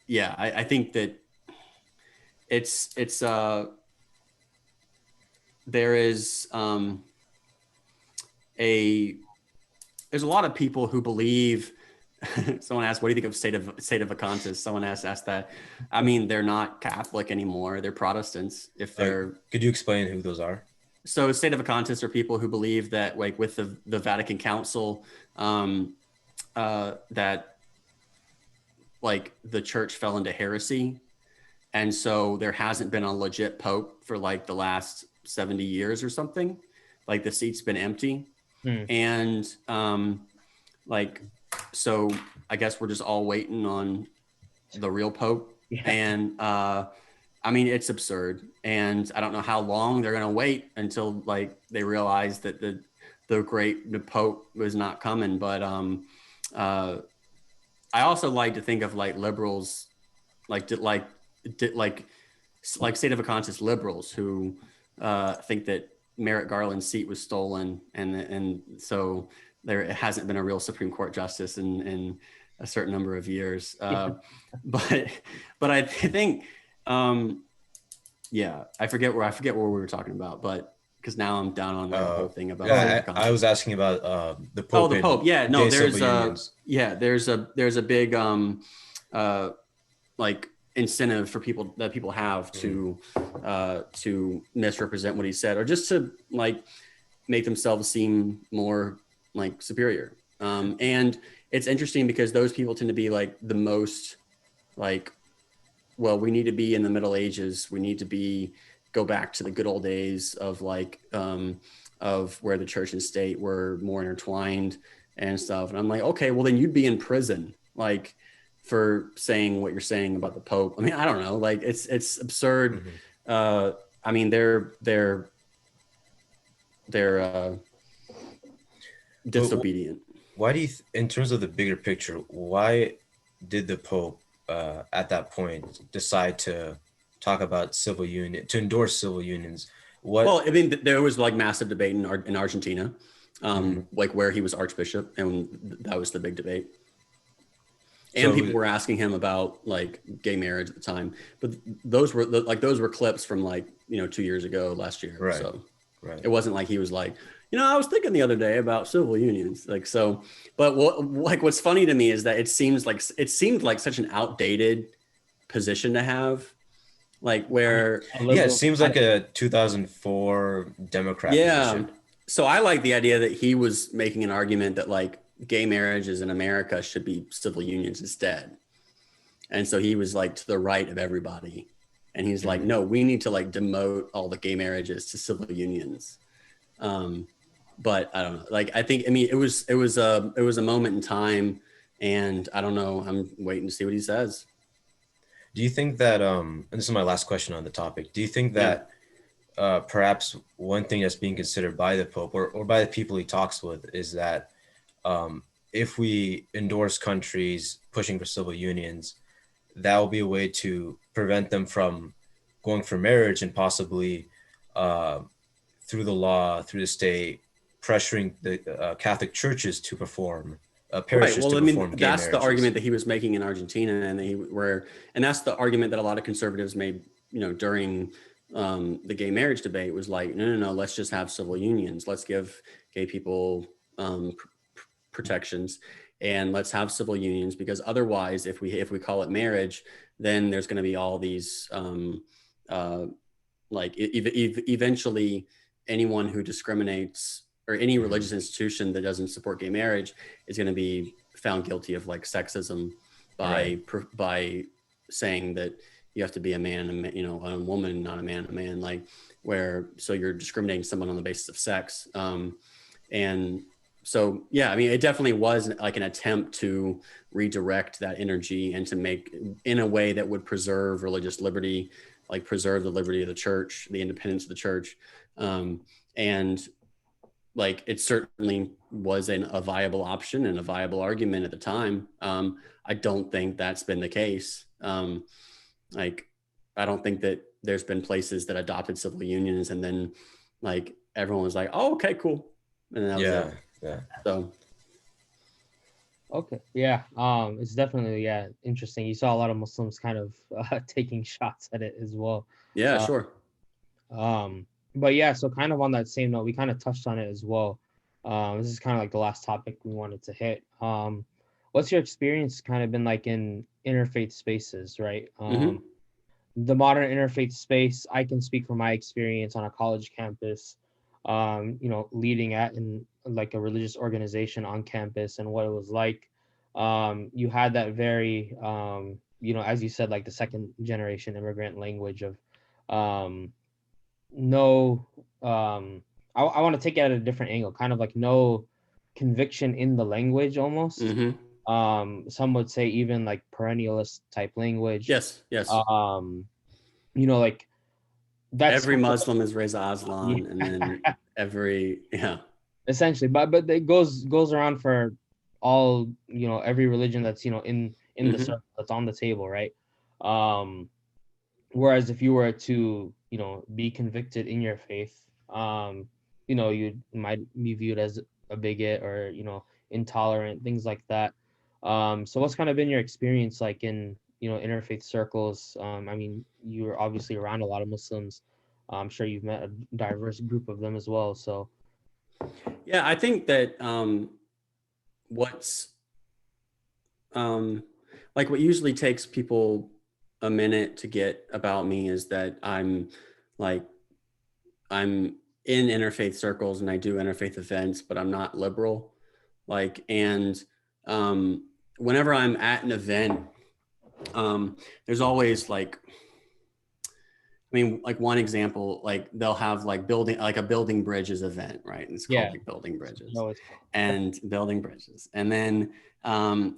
[SPEAKER 2] yeah, I think that it's there is there's a lot of people who believe. Someone asked, what do you think of state of vacantis? Someone asked that. I mean, they're not Catholic anymore. They're Protestants. If they're
[SPEAKER 3] could you explain who those are?
[SPEAKER 2] So state of vacantis are people who believe that like with the Vatican Council, that like the church fell into heresy. And so there hasn't been a legit Pope for like the last 70 years or something. Like the seat's been empty. And like, so I guess we're just all waiting on the real Pope. Yeah. And I mean, it's absurd. And I don't know how long they're going to wait until like they realize that the great Pope was not coming. But I also like to think of like liberals, like state of vacantis liberals who think that Merrick Garland's seat was stolen, and so there hasn't been a real Supreme Court justice in a certain number of years. But I think I forget what we were talking about, but because now I'm down on the whole thing about.
[SPEAKER 3] Yeah, I was asking about the Pope.
[SPEAKER 2] Oh, the Pope. Yeah, no, there's a big like incentive for people have to misrepresent what he said, or just to like make themselves seem more like superior. And it's interesting because those people tend to be like the most like, well, we need to be in the Middle Ages. We need to go back to the good old days of like, of where the church and state were more intertwined and stuff. And I'm like, okay, well then you'd be in prison, like for saying what you're saying about the Pope. I mean, I don't know, like it's absurd. I mean, they're disobedient.
[SPEAKER 3] Why do you, in terms of the bigger picture, why did the Pope at that point decide to talk about civil union, to endorse civil unions?
[SPEAKER 2] Well, I mean, there was like massive debate in Argentina,
[SPEAKER 3] Mhm.
[SPEAKER 2] like where he was archbishop, and that was the big debate. And
[SPEAKER 3] So
[SPEAKER 2] people were asking him about like gay marriage at the time, but those were clips from like 2 years ago, last year.
[SPEAKER 3] right,
[SPEAKER 2] So
[SPEAKER 3] right.
[SPEAKER 2] it wasn't like he was like, I was thinking the other day about civil unions, like so. But what's funny to me is that it seemed like such an outdated position to have, like where
[SPEAKER 1] A
[SPEAKER 3] Yeah, it
[SPEAKER 1] liberal.
[SPEAKER 3] seems like a 2004 Democrat
[SPEAKER 2] yeah.
[SPEAKER 3] position.
[SPEAKER 2] So I like the idea that he was making an argument that like gay marriages in America should be civil unions instead. And so he was like to the right of everybody. And he's like, no, we need to like demote all the gay marriages to civil unions. But I don't know. Like, I think, I mean, it was a moment in time, and I don't know. I'm waiting to see what he says.
[SPEAKER 3] Do you think that, and this is my last question on the topic, do you think
[SPEAKER 2] Yeah.
[SPEAKER 3] that perhaps one thing that's being considered by the Pope or by the people he talks with is that if we endorse countries pushing for civil unions, that will be a way to prevent them from going for marriage and possibly uh, through the law, through the state, pressuring the Catholic churches to perform,
[SPEAKER 2] Right.
[SPEAKER 3] parishes
[SPEAKER 2] Well,
[SPEAKER 3] to
[SPEAKER 2] I mean,
[SPEAKER 3] perform gay
[SPEAKER 2] that's the
[SPEAKER 3] marriages.
[SPEAKER 2] argument that he was making in Argentina, and that's the argument that a lot of conservatives made, during the gay marriage debate was like, no, let's just have civil unions. Let's give gay people protections, and let's have civil unions, because otherwise, if we call it marriage, then there's going to be all these uh, like eventually anyone who discriminates, or any religious institution that doesn't support gay marriage, is going to be found guilty of like sexism by
[SPEAKER 3] Right.
[SPEAKER 2] by saying that you have to be a man and a woman, not a man and a man, like where so you're discriminating someone on the basis of sex. And so yeah, I mean, it definitely was like an attempt to redirect that energy and to make in a way that would preserve religious liberty, like preserve the liberty of the church, the independence of the church. And like it certainly was a viable option and a viable argument at the time. I don't think that's been the case. Like, I don't think that there's been places that adopted civil unions and then like everyone was like, oh, okay, cool. And then that was
[SPEAKER 3] Yeah.
[SPEAKER 2] it.
[SPEAKER 3] Yeah.
[SPEAKER 2] So
[SPEAKER 1] Okay. Yeah. It's definitely, yeah, interesting. You saw a lot of Muslims kind of taking shots at it as well.
[SPEAKER 2] yeah,
[SPEAKER 1] Uh,
[SPEAKER 2] sure.
[SPEAKER 1] but yeah, so kind of on that same note, we kind of touched on it as well. This is kind of like the last topic we wanted to hit. What's your experience kind of been like in interfaith spaces, right?
[SPEAKER 2] Mm-hmm.
[SPEAKER 1] The modern interfaith space, I can speak from my experience on a college campus, leading at in like a religious organization on campus and what it was like. You had that very, as you said, like the second generation immigrant language of no, I want to take it at a different angle, kind of like no conviction in the language almost.
[SPEAKER 2] Mm-hmm.
[SPEAKER 1] Some would say even like perennialist type language.
[SPEAKER 2] Yes, yes.
[SPEAKER 1] Um, like that's
[SPEAKER 2] Every
[SPEAKER 1] kind of
[SPEAKER 2] Muslim is Reza
[SPEAKER 1] like,
[SPEAKER 2] Aslan, and then yeah.
[SPEAKER 1] essentially, but it goes around for all, every religion that's, in the
[SPEAKER 2] Mm-hmm.
[SPEAKER 1] circle that's on the table, right? Whereas if you were to, be convicted in your faith, you might be viewed as a bigot or, intolerant, things like that. So what's kind of been your experience like in, interfaith circles? I mean, you're obviously around a lot of Muslims. I'm sure you've met a diverse group of them as well. So
[SPEAKER 2] Yeah, I think that what's like what usually takes people a minute to get about me is that like I'm in interfaith circles and I do interfaith events, but I'm not liberal. Like, and whenever I'm at an event, there's always like, I mean, like one example, like they'll have like a building bridges event, right? And it's called
[SPEAKER 1] yeah,
[SPEAKER 2] like building bridges
[SPEAKER 1] no, it's
[SPEAKER 2] and building bridges. And then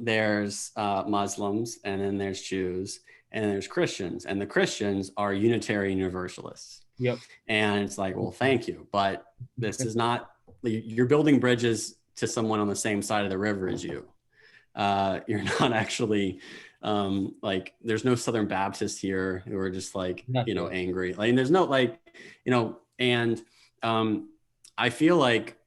[SPEAKER 2] there's Muslims, and then there's Jews, and then there's Christians. And the Christians are Unitarian Universalists.
[SPEAKER 1] yep.
[SPEAKER 2] And it's like, well, thank you, but this is not, you're building bridges to someone on the same side of the river as you. you're not actually like, there's no Southern Baptists here who are just like, you know, angry. Like, and there's no like, you know, and I feel like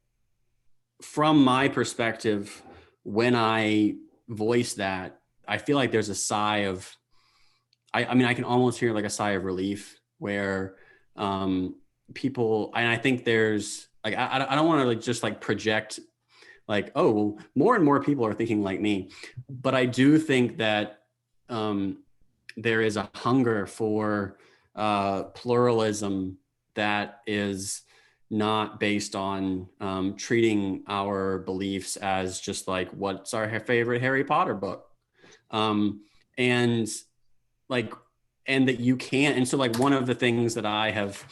[SPEAKER 2] from my perspective, when I voice that, I feel like there's a sigh of, I mean, I can almost hear like a sigh of relief where people, and I think there's like, I don't want to like just like project like, oh, well, more and more people are thinking like me. But I do think that there is a hunger for pluralism that is not based on treating our beliefs as just like, what's our favorite Harry Potter book? And like, and that you can't. And so like one of the things that I have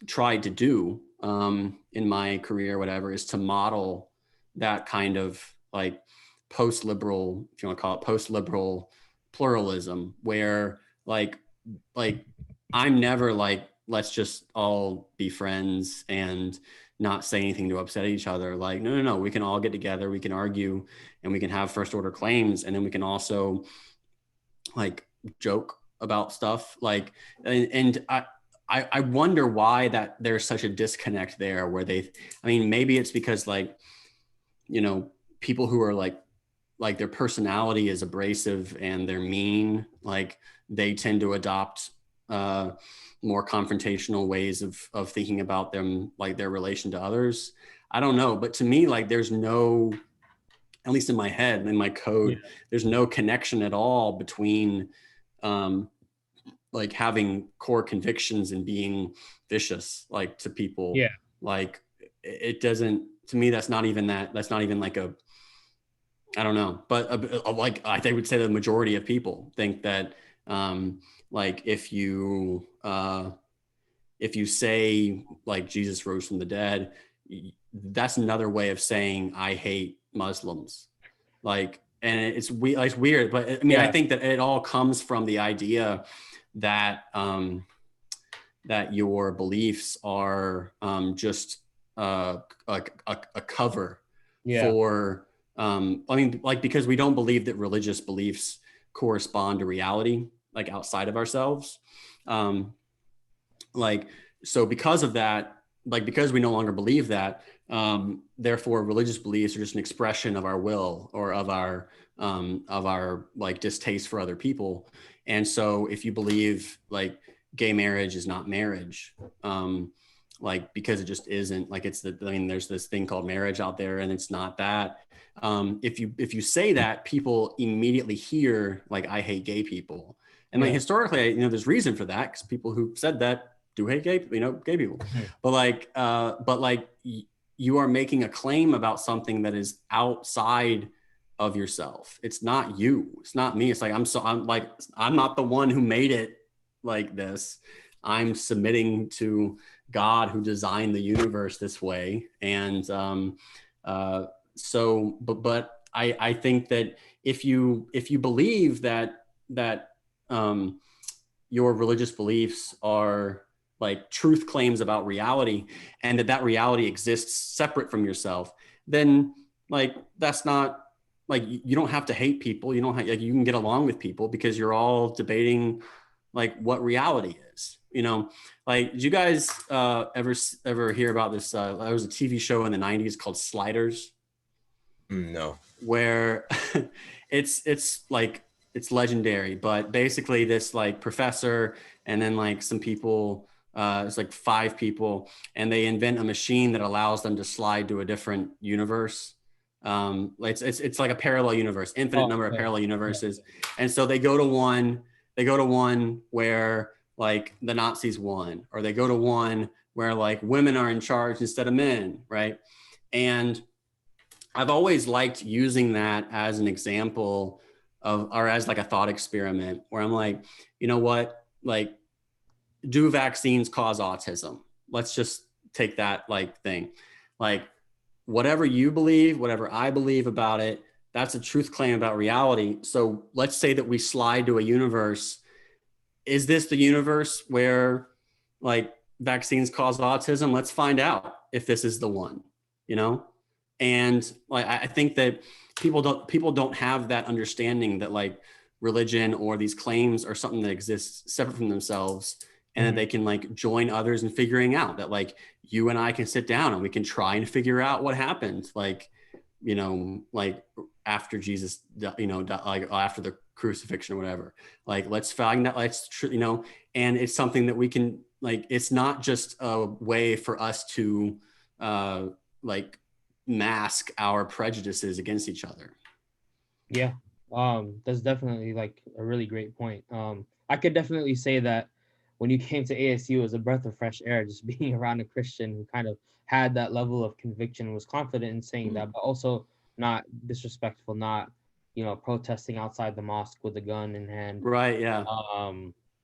[SPEAKER 2] tried to do in my career, whatever, is to model that kind of like post-liberal, if you want to call it post-liberal pluralism, where like I'm never like, let's just all be friends and not say anything to upset each other. Like, no, we can all get together, we can argue, and we can have first order claims, and then we can also like joke about stuff. Like, and I wonder why that there's such a disconnect there where they, I mean, maybe it's because like, you know, people who are like their personality is abrasive and they're mean, like they tend to adopt more confrontational ways of thinking about them, like their relation to others. I don't know. But to me, like there's no, at least in my head, in my code, there's no connection at all between like having core convictions and being vicious, like to people.
[SPEAKER 1] Yeah.
[SPEAKER 2] Like it doesn't, to me, that's not even like a, I don't know, but like I would say the majority of people think that like if you say like Jesus rose from the dead, that's another way of saying I hate Muslims. Like, and it's weird, but I mean, I think that it all comes from the idea that that your beliefs are just a cover for I mean, like, because we don't believe that religious beliefs correspond to reality, like outside of ourselves. Like, so because of that, like, because we no longer believe that, therefore religious beliefs are just an expression of our will or of our like distaste for other people. And so if you believe like gay marriage is not marriage, like, because it just isn't, like, it's the, I mean, there's this thing called marriage out there and it's not that. If you say that, people immediately hear like, I hate gay people. And like historically, you know, there's reason for that, because people who said that do hate gay people. But like you are making a claim about something that is outside of yourself. It's not you. It's not me. It's like, I'm not the one who made it like this. I'm submitting to God who designed the universe this way. And so, but I think that if you believe that your religious beliefs are like truth claims about reality, and that reality exists separate from yourself, then like that's not, like, you don't have to hate people. You don't have, like, you can get along with people because you're all debating like what reality is, you know. Like, did you guys ever hear about this? There was a TV show in the 90s called Sliders.
[SPEAKER 3] No.
[SPEAKER 2] Where it's like, it's legendary, but basically this like professor and then like some people, it's like 5 people, and they invent a machine that allows them to slide to a different universe. It's like a parallel universe, infinite number of parallel universes. And so they go to one where like the Nazis won, or they go to one where like women are in charge instead of men, right? And I've always liked using that as an example of, or as like a thought experiment, where I'm like, you know what, like, do vaccines cause autism? Let's just take that like thing. Like, whatever you believe, whatever I believe about it, that's a truth claim about reality. So let's say that we slide to a universe. Is this the universe where like vaccines cause autism? Let's find out if this is the one, you know? And like, I think that people don't have that understanding that like religion or these claims are something that exists separate from themselves, and that they can like join others in figuring out that like you and I can sit down and we can try and figure out what happened. Like, like after Jesus, like after the crucifixion or whatever, like let's find that, and it's something that we can, like, it's not just a way for us to like mask our prejudices against each other.
[SPEAKER 1] Yeah. That's definitely like a really great point. I could definitely say that when you came to ASU, it was a breath of fresh air just being around a Christian who kind of had that level of conviction, was confident in saying that, but also not disrespectful, not, protesting outside the mosque with a gun in hand.
[SPEAKER 2] Right. Yeah.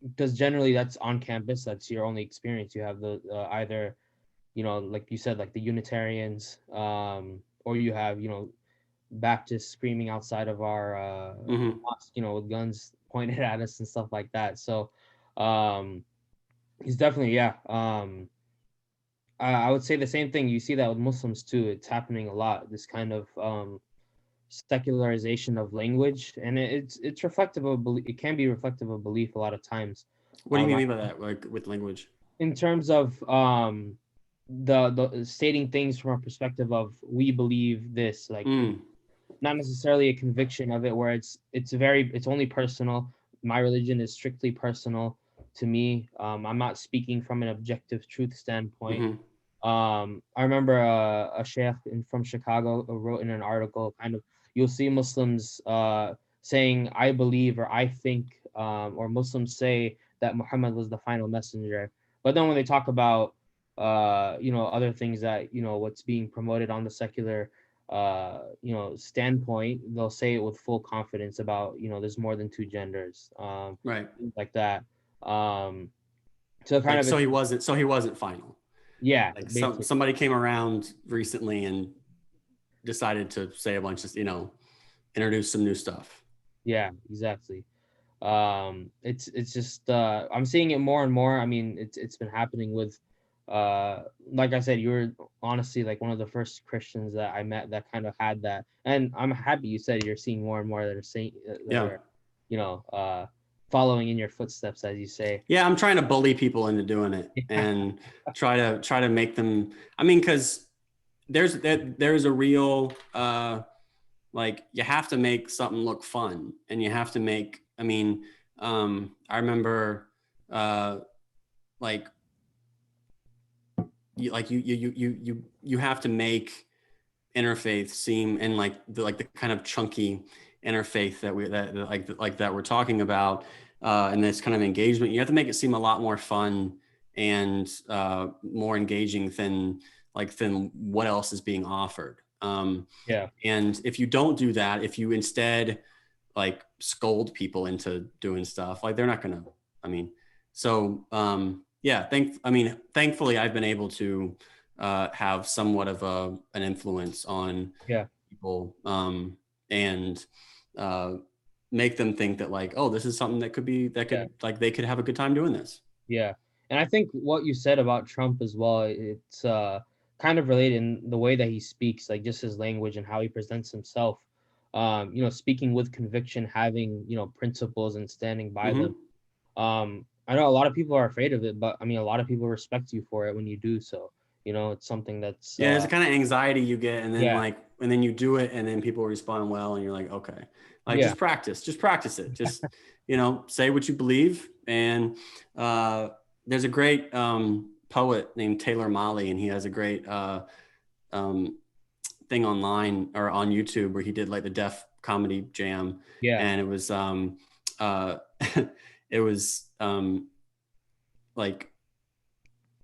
[SPEAKER 1] Because generally that's on campus, that's your only experience. You have the either, like you said, like the Unitarians, or you have, Baptists screaming outside of our mosque, with guns pointed at us and stuff like that. So he's definitely, yeah. I would say the same thing. You see that with Muslims too. It's happening a lot. This kind of secularization of language, and it's reflective of belief. It can be reflective of belief a lot of times.
[SPEAKER 2] What do you mean by that, like with language?
[SPEAKER 1] In terms of the stating things from a perspective of we believe this, like not necessarily a conviction of it, where it's only personal. My religion is strictly personal to me. I'm not speaking from an objective truth standpoint. I remember a sheikh from Chicago wrote in an article, kind of, you'll see Muslims saying, I believe, or I think, or Muslims say that Muhammad was the final messenger. But then when they talk about, other things that, what's being promoted on the secular, standpoint, they'll say it with full confidence about, there's more than two genders,
[SPEAKER 2] right,
[SPEAKER 1] like that. So kind
[SPEAKER 2] like,
[SPEAKER 1] of,
[SPEAKER 2] so he wasn't final.
[SPEAKER 1] Yeah.
[SPEAKER 2] Like somebody came around recently and decided to say a bunch of, introduce some new stuff.
[SPEAKER 1] Yeah, exactly. It's just I'm seeing it more and more. I mean, it's been happening with like I said, you were honestly like one of the first Christians that I met that kind of had that, and I'm happy you said you're seeing more and more that are saying that are, following in your footsteps, as you say.
[SPEAKER 2] Yeah, I'm trying to bully people into doing it and try to make them. I mean, because there's a real like, you have to make something look fun, and you have to make. I mean, I remember like you have to make interfaith seem, and like the kind of chunky interfaith that we're talking about, and this kind of engagement, you have to make it seem a lot more fun and more engaging than what else is being offered.
[SPEAKER 1] Yeah.
[SPEAKER 2] And if you don't do that, if you instead like scold people into doing stuff, like, they're not gonna. I mean, so yeah. Thankfully, I've been able to have somewhat of an influence on people, and make them think that, like, oh, this is something that could like, they could have a good time doing this.
[SPEAKER 1] Yeah. And I think what you said about Trump as well, it's kind of related in the way that he speaks, like just his language and how he presents himself. Speaking with conviction, having, principles and standing by them. I know a lot of people are afraid of it, but I mean, a lot of people respect you for it when you do so. It's something that's
[SPEAKER 2] there's a kind of anxiety you get, and then and then you do it, and then people respond well, and you're like, okay, like, just practice it, just say what you believe. And there's a great poet named Taylor Mali, and he has a great thing online or on YouTube where he did like the Deaf Comedy Jam, and it was it was like,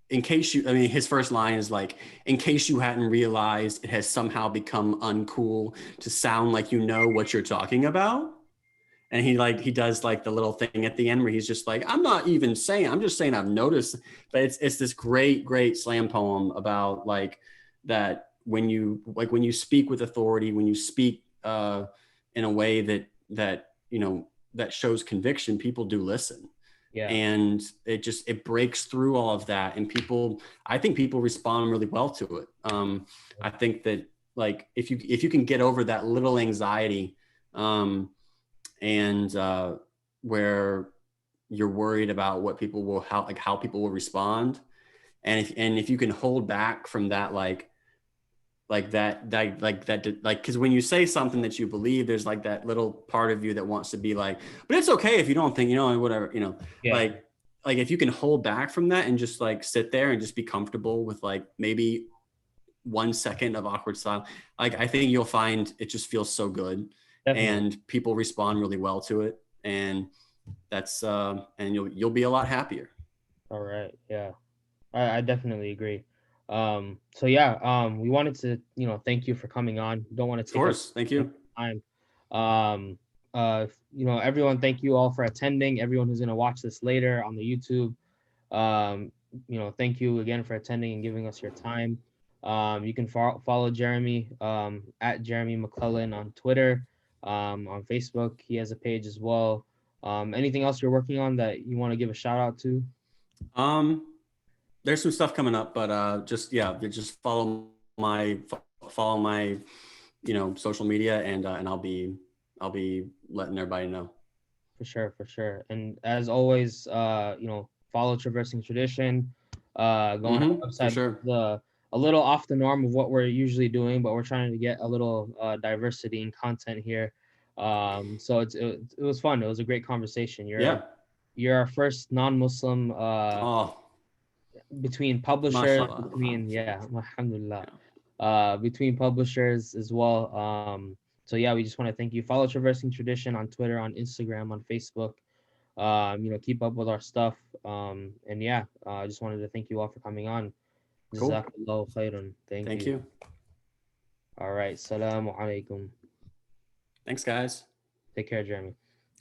[SPEAKER 2] in case you, I mean, his first line is like, in case you hadn't realized, it has somehow become uncool to sound like you know what you're talking about. And he does like the little thing at the end where he's just like, I'm just saying I've noticed. But it's this great slam poem about like that, when you speak with authority, when you speak in a way that shows conviction, people do listen.
[SPEAKER 1] Yeah.
[SPEAKER 2] And it breaks through all of that, and I think people respond really well to it. I think that like if you can get over that little anxiety, and where you're worried about what people will, how people will respond, and if you can hold back from that, because when you say something that you believe, there's like that little part of you that wants to be like, but it's okay if you don't think, whatever,
[SPEAKER 1] Yeah.
[SPEAKER 2] like if you can hold back from that and just like sit there and just be comfortable with like maybe 1 second of awkward silence, like I think you'll find it just feels so good,
[SPEAKER 1] Definitely.
[SPEAKER 2] and people respond really well to it, and that's and you'll be a lot happier.
[SPEAKER 1] All right. Yeah. I definitely agree. So yeah, we wanted to, thank you for coming on. Don't want to
[SPEAKER 2] Of
[SPEAKER 1] take up
[SPEAKER 2] course, thank you.
[SPEAKER 1] time. Everyone, thank you all for attending. Everyone who's gonna watch this later on the YouTube, um, thank you again for attending and giving us your time. You can follow Jeremy at Jeremy McLellan on Twitter, on Facebook. He has a page as well. Anything else you're working on that you want to give a shout out to?
[SPEAKER 2] There's some stuff coming up, but just follow my social media, and I'll be letting everybody know.
[SPEAKER 1] For sure, for sure. And as always, follow Traversing Tradition. Go on our
[SPEAKER 2] For
[SPEAKER 1] website.
[SPEAKER 2] sure.
[SPEAKER 1] A little off the norm of what we're usually doing, but we're trying to get a little diversity in content here. So it was fun. It was a great conversation. You're our first non-Muslim between publishers, alhamdulillah, between publishers as well. So yeah, we just want to thank you. Follow Traversing Tradition on Twitter, on Instagram, on Facebook. Keep up with our stuff. And yeah, I just wanted to thank you all for coming on.
[SPEAKER 2] Cool.
[SPEAKER 1] Jazakallahu khairan. Thank you. All right. Assalamu alaikum.
[SPEAKER 2] Thanks, guys.
[SPEAKER 1] Take care, Jeremy.